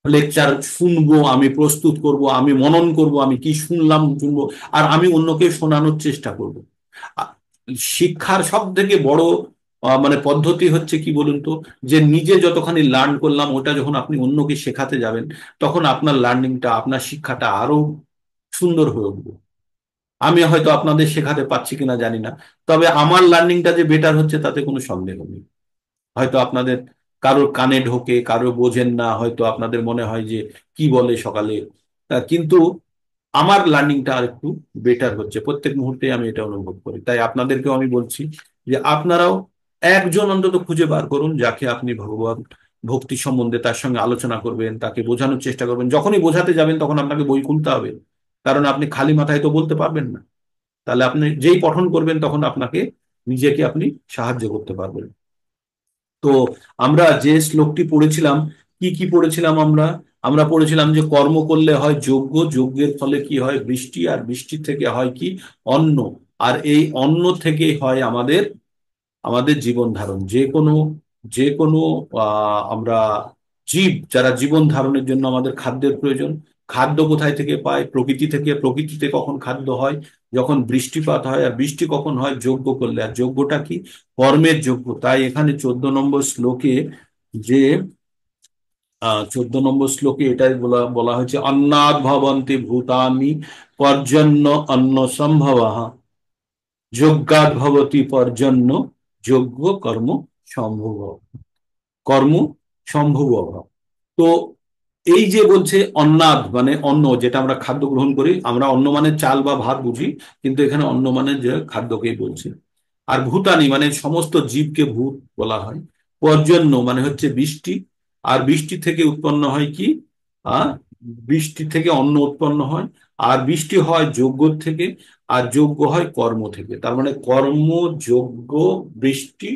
লেকচার শুনবো, আমি প্রস্তুত করব, আমি মনন করব, আমি কি শুনলাম শুনবো, আর আমি অন্যকে শোনানোর চেষ্টা করব। আ- শিক্ষার সব থেকে বড় মানে পদ্ধতি হচ্ছে কি বলুন তো, যে নিজে যতখানি লার্ন করলাম ওটা যখন আপনি অন্যকে শেখাতে যাবেন, তখন আপনার লার্নিংটা, আপনার শিক্ষাটা আরো সুন্দর হয়ে উঠবে। আমি হয়তো আপনাদের শেখাতে পারছি কিনা জানি না, তবে আমার লার্নিংটা যে বেটার হচ্ছে তাতে কোনো সন্দেহ নেই। হয়তো আপনাদের কারোর কানে ঢোকে, কারো বোঝেন না, হয়তো আপনাদের মনে হয় যে কি বলে সকালে, কিন্তু আমার লার্নিংটা আর একটু বেটার হচ্ছে প্রত্যেক মুহূর্তে, আমি এটা অনুভব করি। তাই আপনাদেরকেও আমি বলছি যে আপনারাও একজন অন্তত খুঁজে বার করুন যাকে আপনি ভগবান ভক্তি সম্বন্ধে তার সঙ্গে আলোচনা করবেন, তাকে বোঝানোর চেষ্টা করবেন। যখনই বোঝাতে যাবেন তখন আপনাকে বই খুলতে হবে, কারণ আপনি খালি মাথায় তো বলতে পারবেন না। তাহলে আপনি যেই পঠন করবেন তখন আপনাকে নিজেকে আপনি সাহায্য করতে পারবেন। তো আমরা যে শ্লোকটি পড়েছিলাম, কি কি পড়েছিলাম আমরা? আমরা পড়েছিলাম যে কর্ম করলে হয় যজ্ঞ, যজ্ঞের ফলে কি হয় বৃষ্টি, আর বৃষ্টি থেকে হয় কি অন্ন, আর এই অন্ন থেকে হয় আমাদের আমাদের জীবন ধারণ। যে কোনো আমরা জীব যারা জীবন ধারণের জন্য আমাদের খাদ্যের প্রয়োজন। খাদ্য কোথায় থেকে পায়? প্রকৃতি থেকে। প্রকৃতিতে কখন খাদ্য হয়? যখন বৃষ্টিপাত হয়। আর বৃষ্টি কখন হয়? যজ্ঞ করলে। আর যজ্ঞটা কি? কর্মের যজ্ঞ। তাই এখানে 14 নম্বর শ্লোকে যে 14 নম্বর শ্লোকে এটাই বলা বলা হয়েছে, অন্নাৎ ভবন্তি ভূতানি পর্জন্য অন্ন সম্ভবঃ, যজ্ঞাৎ ভবতি পর্জন্য যজ্ঞ কর্ম সম্ভব, কর্ম সম্ভব। তো এই যে বলছে অন্নাদ মানে অন্ন, যেটা আমরা খাদ্য গ্রহণ করি, আমরা অন্ন মানে চাল বা ভাত বুঝি, কিন্তু এখানে অন্ন মানে যে খাদ্যকেই বলছে। আর ভূতানি মানে সমস্ত জীবকে ভূত বলা হয়। পর্জন্য মানে হচ্ছে বৃষ্টি, আর বৃষ্টি থেকে উৎপন্ন হয় কি? আহ বৃষ্টি থেকে অন্ন উৎপন্ন হয়। আর বৃষ্টি হয় যজ্ঞ থেকে, আর যজ্ঞ হয় কর্ম থেকে। তার মানে কর্ম, যজ্ঞ, বৃষ্টি,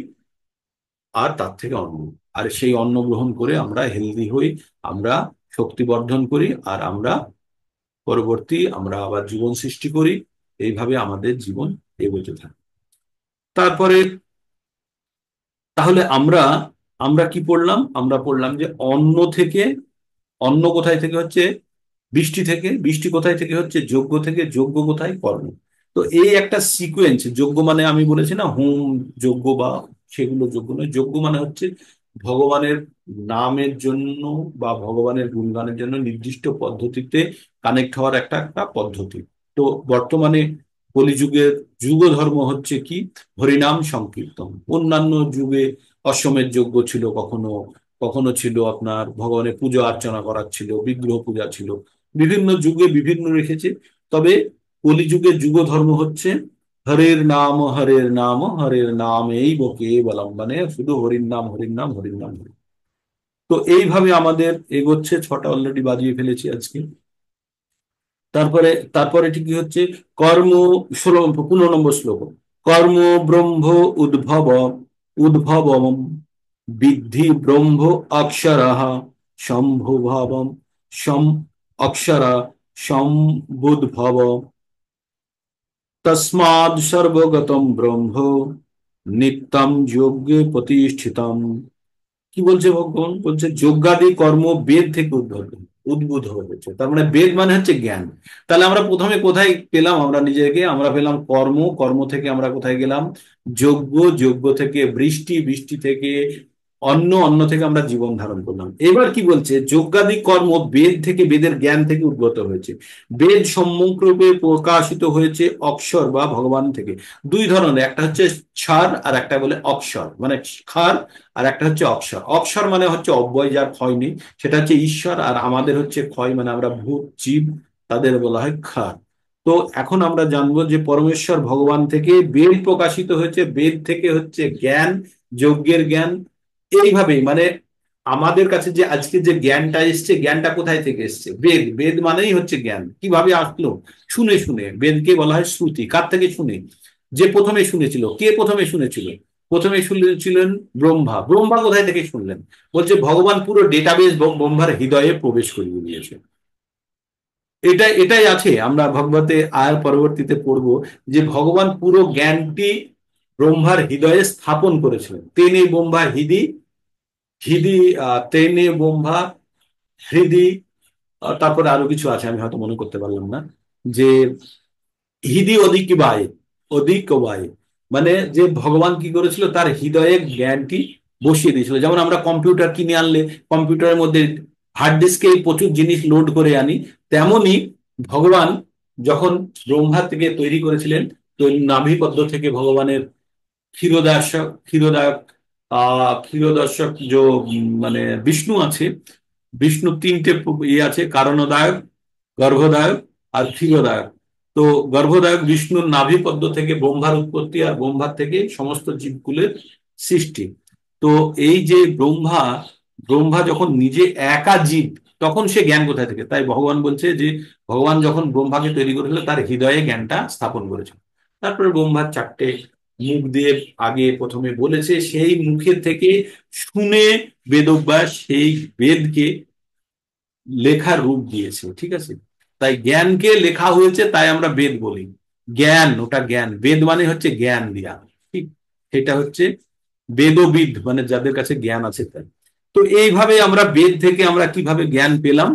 আর তার থেকে অন্ন। আর সেই অন্ন গ্রহণ করে আমরা হেলদি হই, আমরা শক্তি বর্ধন করি, আর আমরা পরবর্তী আমরা আবার জীবন সৃষ্টি করি। এইভাবে আমাদের জীবন এগোতে থাকে। তারপরে তাহলে আমরা আমরা কি পড়লাম? আমরা পড়লাম যে অন্ন থেকে, অন্ন কোথায় থেকে হচ্ছে? বৃষ্টি থেকে। বৃষ্টি কোথায় থেকে হচ্ছে? যজ্ঞ থেকে। যজ্ঞ কোথায়? কর্ম। তো এই একটা সিকোয়েন্স। যজ্ঞ মানে আমি বলেছি না হোম যজ্ঞ বা সেগুলো যজ্ঞ নয়। যজ্ঞ মানে হচ্ছে ভগবানের নামের জন্য বা ভগবানের গুণগানের জন্য নির্দিষ্ট পদ্ধতিতে কানেক্ট হওয়ার একটা একটা পদ্ধতি। তো বর্তমানে কলিযুগের যুগ ধর্ম হচ্ছে কি? হরিনাম সংকীর্তন। অন্যান্য যুগে অশ্বমেধ যজ্ঞ ছিল, কখনো কখনো ছিল আপনার ভগবানের পুজো অর্চনা করার ছিল, বিগ্রহ পূজা ছিল। বিভিন্ন যুগে বিভিন্ন রেখেছে। তবে কলিযুগের যুগ ধর্ম হচ্ছে হরের নাম হরের নাম এই বকে বলম, মানে শুধু হরির নাম হরির নাম হরির নাম হরির। তো এইভাবে আমাদের এগোচ্ছে। 6টা অলরেডি বাজিয়ে ফেলেছি আজকে। তারপরে তারপরে কি হচ্ছে? কর্ম 15 নম্বর শ্লোক, কর্ম ব্রহ্ম উদ্ভব উদ্ভবম বিদ্ধি ব্রহ্ম অক্ষরঃ সম্ভুভবম সম অক্ষরা সম্বুদ্ভব তস্মাদ সর্বগতম ব্রহ্ম নিত্যম যজ্ঞে প্রতিষ্ঠিতম। কি বলছে ভগবান? বলছে যজ্ঞাদি কর্ম বেদ থেকে উদ্ভূত হয়েছে। তার মানে বেদ মানে হচ্ছে জ্ঞান। তাহলে আমরা প্রথমে কোথায় পেলাম? আমরা নিজেকে আমরা পেলাম কর্ম, কর্ম থেকে আমরা কোথায় গেলাম? যজ্ঞ, যজ্ঞ থেকে বৃষ্টি, বৃষ্টি থেকে অন্ন, অন্ন থেকে আমরা জীবন ধারণ করলাম। এবার কি বলছে? যজ্ঞাদি কর্ম বেদ থেকে, বেদের জ্ঞান থেকে উদ্গত হয়েছে। বেদ সম্যক রূপে প্রকাশিত হয়েছে অক্ষর বা ভগবান থেকে। দুই ধরনের, একটা হচ্ছে ক্ষার আর একটা বলে অক্ষর, মানে ক্ষার আর একটা হচ্ছে অক্ষর। অক্ষর মানে হচ্ছে অব্যয়, যার ক্ষয় নেই, সেটা হচ্ছে ঈশ্বর। আর আমাদের হচ্ছে ক্ষয়, মানে আমরা ভূত জীব, তাদের বলা হয় ক্ষার। তো এখন আমরা জানবো যে পরমেশ্বর ভগবান থেকে বেদ প্রকাশিত হয়েছে, বেদ থেকে হচ্ছে জ্ঞান, যজ্ঞের জ্ঞান। এইভাবেই মানে আমাদের কাছে যে আজকে যে জ্ঞানটা এসছে, জ্ঞানটা কোথায় থেকে এসছে? বেদ। বেদ মানেই হচ্ছে জ্ঞান। কিভাবে আসলো? শুনে শুনে। বেদকে বলা হয় শ্রুতি। কার থেকে শুনে? যে প্রথমে শুনেছিল। কে প্রথমে শুনেছিল? প্রথমে শুনলেন ব্রহ্মা। ব্রহ্মা কোথায় থেকে শুনলেন? বলছে ভগবান পুরো ডেটাবেস ব্রহ্মার হৃদয়ে প্রবেশ করিয়ে দিয়েছে। এটাই আছে, আমরা ভগবতে আর পরবর্তীতে পড়বো যে ভগবান পুরো জ্ঞানটি ব্রহ্মার হৃদয়ে স্থাপন করেছিলেন। তেনে ব্রহ্মা হৃদি হৃদি তেনে ব্রহ্মা হৃদি, তারপরে আরো কিছু আছে আমি হয়তো মনে করতে পারলাম না। যে হৃদি অধিক বায়ে, অধিক বায়ে, মানে যে ভগবান কি করেছিল, তার হৃদয়ে জ্ঞানটি বসিয়ে দিয়েছিল। যেমন আমরা কম্পিউটার কিনে আনলে কম্পিউটারের মধ্যে হার্ড ডিস্কে প্রচুর জিনিস লোড করে আনি, তেমনি ভগবান যখন ব্রহ্মা থেকে তৈরি করেছিলেন, তো নাভিপদ্ম থেকে ভগবানের ক্ষীরোদায়ক ক্ষীরোদর্শক যে মানে বিষ্ণু আছে, বিষ্ণু তিনটে ইয়ে আছে, কারণদায়ক, গর্ভদায়ক আর ক্ষীরদায়ক। তো গর্ভদায়ক বিষ্ণুর নাভিপদ্ম থেকে ব্রহ্মার উৎপত্তি, আর ব্রহ্মার থেকে সমস্ত জীবকুলের সৃষ্টি। তো এই যে ব্রহ্মা, ব্রহ্মা যখন নিজে একা জীব, তখন সে জ্ঞান কোথায় থেকে? তাই ভগবান বলছে যে ভগবান যখন ব্রহ্মাকে তৈরি করেছিল তার হৃদয়ে জ্ঞানটা স্থাপন করেছিল। তারপরে ব্রহ্মার চারটে মুখ দিয়ে আগে প্রথমে বলেছে, সেই মুখের থেকে শুনে বেদব্যাস সেই বেদকে লেখার রূপ দিয়েছে। ঠিক আছে, তাই জ্ঞানকে লেখা হয়েছে, তাই আমরা বেদ বলি। জ্ঞান, ওটা জ্ঞান, বেদ মানে হচ্ছে জ্ঞান দিয়া। ঠিক, এটা হচ্ছে বেদবিদ, মানে যাদের কাছে জ্ঞান আছে তাই। তো এইভাবে আমরা বেদ থেকে আমরা কিভাবে জ্ঞান পেলাম,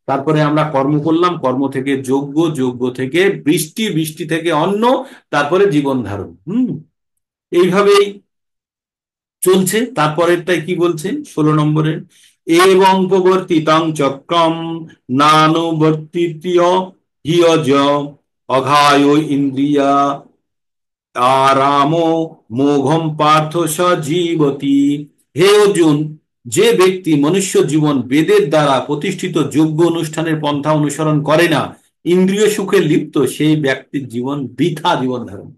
তারপরে আমরা কর্ম করলাম, কর্ম থেকে যজ্ঞ, যজ্ঞ থেকে বৃষ্টি, বৃষ্টি থেকে অন্ন, তারপরে জীবন ধারণ। এইভাবেই চলছে। তারপরেরটাই কি বলছে 16 নম্বরের, এবং প্রবর্তিতং চক্রম নানুবর্তিতীয় হিয়জ অঘায় ইন্দ্রিয়া আরাম মোঘম পার্থ সজীবতি। হে অর্জুন, যে ব্যক্তি মনুষ্য জীবন বেদের দ্বারা প্রতিষ্ঠিত যোগ্য অনুষ্ঠানের পন্থা অনুসরণ করে না, ইন্দ্রিয় সুখে লিপ্ত, সেই ব্যক্তির জীবন বৃথা জীবন ধারণ।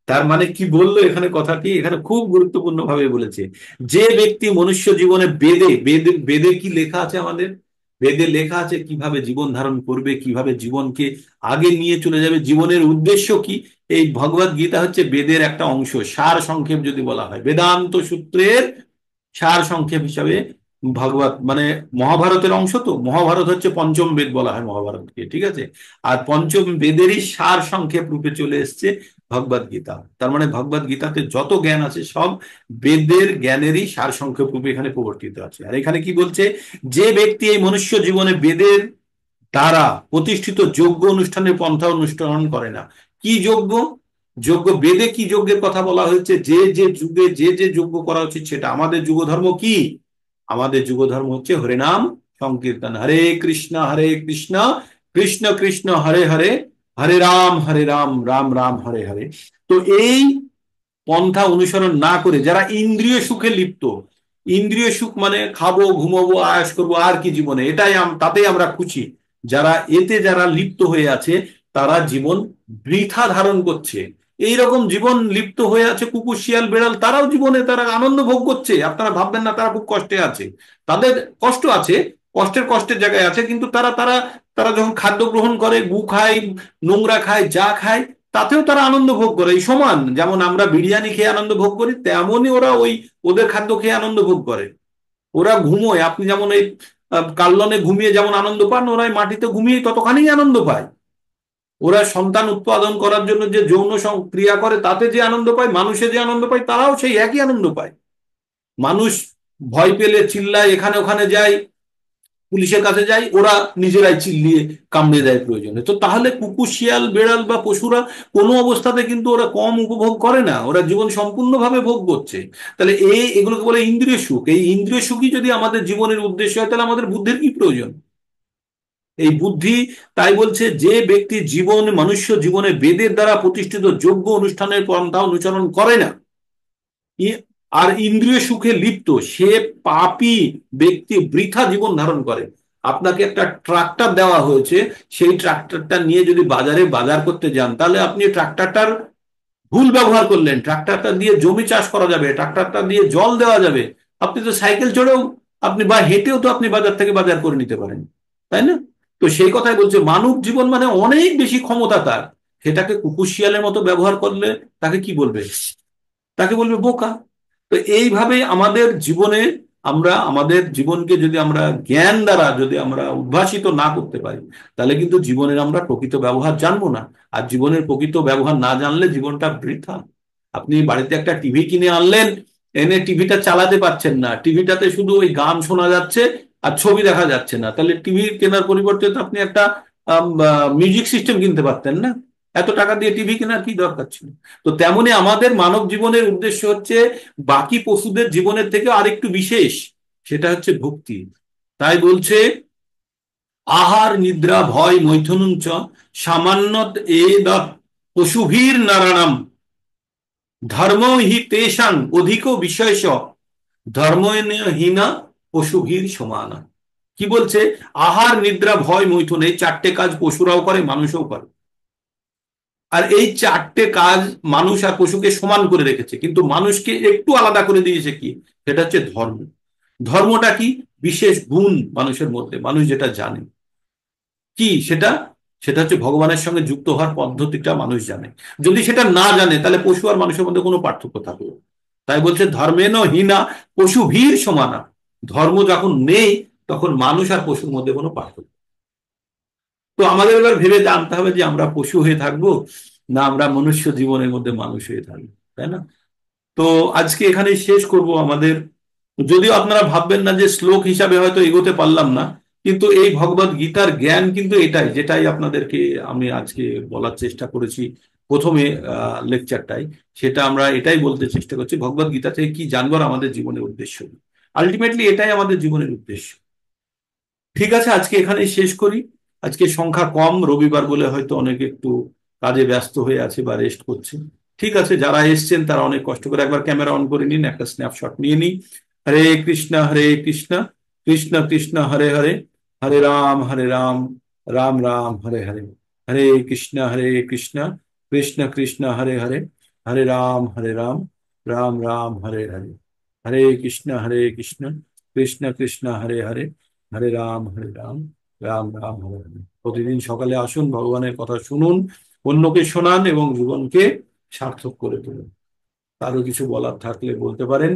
তার মানে কি বললো এখানে? কথাটি এখানে খুব গুরুত্বপূর্ণ ভাবে বলেছে। যে ব্যক্তি মনুষ্য জীবনে বেদে বেদে কি লেখা আছে আমাদের? বেদে লেখা আছে কিভাবে জীবন ধারণ করবে, কিভাবে জীবনকে আগে নিয়ে চলে যাবে, জীবনের উদ্দেশ্য কি। এই ভগবত গীতা হচ্ছে বেদের একটা অংশ, সার সংক্ষেপ যদি বলা হয়, বেদান্ত সূত্রের সার সংক্ষেপ হিসাবে ভগবত, মানে মহাভারতের অংশ। তো মহাভারত হচ্ছে পঞ্চম বেদ বলা হয় মহাভারতকে, ঠিক আছে। আর পঞ্চম বেদেরই সার সংক্ষেপ রূপে চলে এসছে ভগবত গীতা। তার মানে ভগবত গীতাতে যত জ্ঞান আছে সব বেদের জ্ঞানেরই সার সংক্ষেপ রূপে এখানে প্রবর্তিত আছে। আর এখানে কি বলছে? যে ব্যক্তি এই মনুষ্য জীবনে বেদের দ্বারা প্রতিষ্ঠিত যোগ্য অনুষ্ঠানের পন্থা অনুসরণ করে না। কি যোগ্য? যোগ্য, বেদে কি যজ্ঞের কথা বলা হয়েছে? যে যে যুগে যে যে যজ্ঞ করা উচিত সেটা। আমাদের যুগ ধর্ম কি? আমাদের যুগ ধর্ম হচ্ছে হরিনাম সংকীর্তন, হরে কৃষ্ণ কৃষ্ণ কৃষ্ণ হরে হরে, হরে রাম রাম রাম হরে হরে। তো এই পন্থা অনুসরণ না করে যারা ইন্দ্রিয় সুখে লিপ্ত, ইন্দ্রিয় সুখ মানে খাবো, ঘুমাবো, আয়াস করবো, আর কি জীবনে, এটাই তাতেই আমরা খুশি, যারা এতে যারা লিপ্ত হয়ে আছে, তারা জীবন বৃথা ধারণ করছে। এই রকম জীবন লিপ্ত হয়ে আছে কুকুর, শিয়াল, বেড়াল, তারাও জীবনে তারা আনন্দ ভোগ করছে। আপনারা ভাববেন না তারা খুব কষ্টে আছে, তাদের কষ্ট আছে, কষ্টের জায়গায় আছে, কিন্তু তারা তারা তারা যখন খাদ্য গ্রহণ করে, গু খায়, নোংরা খায়, যা খায়, তাতেও তারা আনন্দ ভোগ করে। এই সমান, যেমন আমরা বিরিয়ানি খেয়ে আনন্দ ভোগ করি, তেমনই ওরা ওই ওদের খাদ্য খেয়ে আনন্দ ভোগ করে। ওরা ঘুমোয়, আপনি যেমন এই কাল্লনে ঘুমিয়ে যেমন আনন্দ পান, ওরা এই মাটিতে ঘুমিয়ে ততখানি আনন্দ পায়। ওরা সন্তান উৎপাদন করার জন্য যে যৌন ক্রিয়া করে, তাতে যে আনন্দ পায়, মানুষে যে আনন্দ পায়, তারাও সেই একই আনন্দ পায়। মানুষ ভয় পেলে চিল্লায়, এখানে ওখানে যায়, পুলিশের কাছে যায়, ওরা নিজেরাই চিল্লিয়ে কামড়ে দেয় প্রয়োজনে। তো তাহলে কুকুর, শিয়াল, বেড়াল বা পশুরা কোনো অবস্থাতে কিন্তু ওরা কম উপভোগ করে না, ওরা জীবন সম্পূর্ণভাবে ভোগ করছে। তাহলে এগুলোকে বলে ইন্দ্রিয় সুখ। এই ইন্দ্রিয় সুখই যদি আমাদের জীবনের উদ্দেশ্য হয়, তাহলে আমাদের বুদ্ধির কি প্রয়োজন? এই বুদ্ধি, তাই বলছে যে ব্যক্তি জীবন মনুষ্য জীবনে বেদের দ্বারা প্রতিষ্ঠিত যোগ্য অনুষ্ঠানের পন্থা অনুসরণ করে না, আর ইন্দ্রিয় সুখে লিপ্ত, সে পাপী ব্যক্তি বৃথা জীবন ধারণ করে। আপনাকে একটা ট্রাক্টর দেওয়া হয়েছে, সেই ট্রাক্টরটা নিয়ে যদি বাজারে বাজার করতে যান, তাহলে আপনি ট্রাক্টরটার ভুল ব্যবহার করলেন। ট্রাক্টরটা দিয়ে জমি চাষ করা যাবে, ট্রাক্টরটা দিয়ে জল দেওয়া যাবে, আপনি তো সাইকেল চড়েও, আপনি বা হেঁটেও তো আপনি বাজার থেকে বাজার করে নিতে পারেন, তাই না? তো সেই কথাই বলছে, মানব জীবন মানে অনেক বেশি ক্ষমতা তার, সেটাকে কুকুর শিয়ালের মতো ব্যবহার করলে তাকে কি বলবে? তাকে বলবে বোকা। তো এইভাবে আমাদের জীবনে আমরা আমাদের জীবনকে যদি আমরা জ্ঞান দ্বারা যদি আমরা উদ্ভাসিত না করতে পারি, তাহলে কিন্তু জীবনের আমরা প্রকৃত ব্যবহার জানবো না। আর জীবনের প্রকৃত ব্যবহার না জানলে জীবনটা বৃথা। আপনি বাড়িতে একটা টিভি কিনে আনলেন, এনে টিভিটা চালাতে পারছেন না, টিভিটাতে শুধু ওই গান শোনা যাচ্ছে আর ছবি দেখা যাচ্ছে না, তাহলে টিভি কেনার পরিবর্তে তো আপনি একটা মিউজিক সিস্টেম কিনতে পারতেন না? এত টাকা দিয়ে টিভি কেনার কি দরকার ছিল? তো তেমনি আমাদের মানব জীবনের উদ্দেশ্য হচ্ছে বাকি পশুদের জীবনের থেকে আরেকটু বিশেষ, সেটা হচ্ছে ভক্তি। তাই বলছে, আহার নিদ্রা ভয় মৈথুনং চ সামান্যত এদৎ পশুভীর নারায়ণম ধর্ম হি তেষাং অধিক বিষয়স ধর্মহীনা পশুভীর সমানা। কি বলছে? আহার নিদ্রা ভয় মৈথুন, এই চারটে কাজ পশুরাও করে, মানুষও করে। আর এই চারটে কাজ মানুষ আর পশুকে সমান করে রেখেছে, কিন্তু মানুষকে একটু আলাদা করে দিয়েছে কি? সেটা হচ্ছে ধর্ম। ধর্মটা কি? বিশেষ গুণ মানুষের মধ্যে, মানুষ যেটা জানে কি সেটা, সেটা হচ্ছে ভগবানের সঙ্গে যুক্ত হওয়ার পদ্ধতিটা মানুষ জানে। যদি সেটা না জানে, তাহলে পশু আর মানুষের মধ্যে কোনো পার্থক্য থাকবে না। তাই বলছে ধর্মেন হীনা পশু ভীর সমানা। ধর্ম যখন নেই, তখন মানুষ আর পশুর মধ্যে কোনো পার্থক্য। তো আমাদের এবার ভেবে জানতে হবে যে আমরা পশু হয়ে থাকবো, না আমরা মনুষ্য জীবনের মধ্যে মানুষ হয়ে থাকবো, তাই না? তো আজকে এখানেই শেষ করব আমাদের। যদিও আপনারা ভাববেন না যে শ্লোক হিসাবে হয়তো এগোতে পারলাম না, কিন্তু এই ভগবদ গীতার জ্ঞান কিন্তু এটাই, যেটাই আপনাদেরকে আমি আজকে বলার চেষ্টা করেছি প্রথমে লেকচারটাই, সেটা আমরা এটাই বলতে চেষ্টা করছি, ভগবদ গীতা থেকে কি জানবার আমাদের জীবনের উদ্দেশ্য। আলটিমেটলি এটাই আমাদের জীবনের উদ্দেশ্য। ঠিক আছে, আজকে এখানেই শেষ করি। আজকে সংখ্যা কম, রবিবার বলে হয়তো অনেকে একটু কাজে ব্যস্ত হয়ে আছে বা রেস্ট করছে। ঠিক আছে, যারা এসছেন তারা অনেক কষ্ট করে একবার ক্যামেরা অন করে নিন, একটা স্ন্যাপশট নিয়ে নিই। হরে কৃষ্ণ কৃষ্ণ কৃষ্ণ হরে হরে, হরে রাম রাম রাম হরে হরে, হরে কৃষ্ণ কৃষ্ণ কৃষ্ণ হরে হরে, হরে রাম রাম রাম হরে হরে, হরে কৃষ্ণ কৃষ্ণ কৃষ্ণ হরে হরে, হরে রাম রাম রাম হরে হরে। প্রতিদিন সকালে আসুন, ভগবানের কথা শুনুন, অন্যকে শোনান এবং জীবনকে সার্থক করে তুলুন। আরো কিছু বলার থাকলে বলতে পারেন।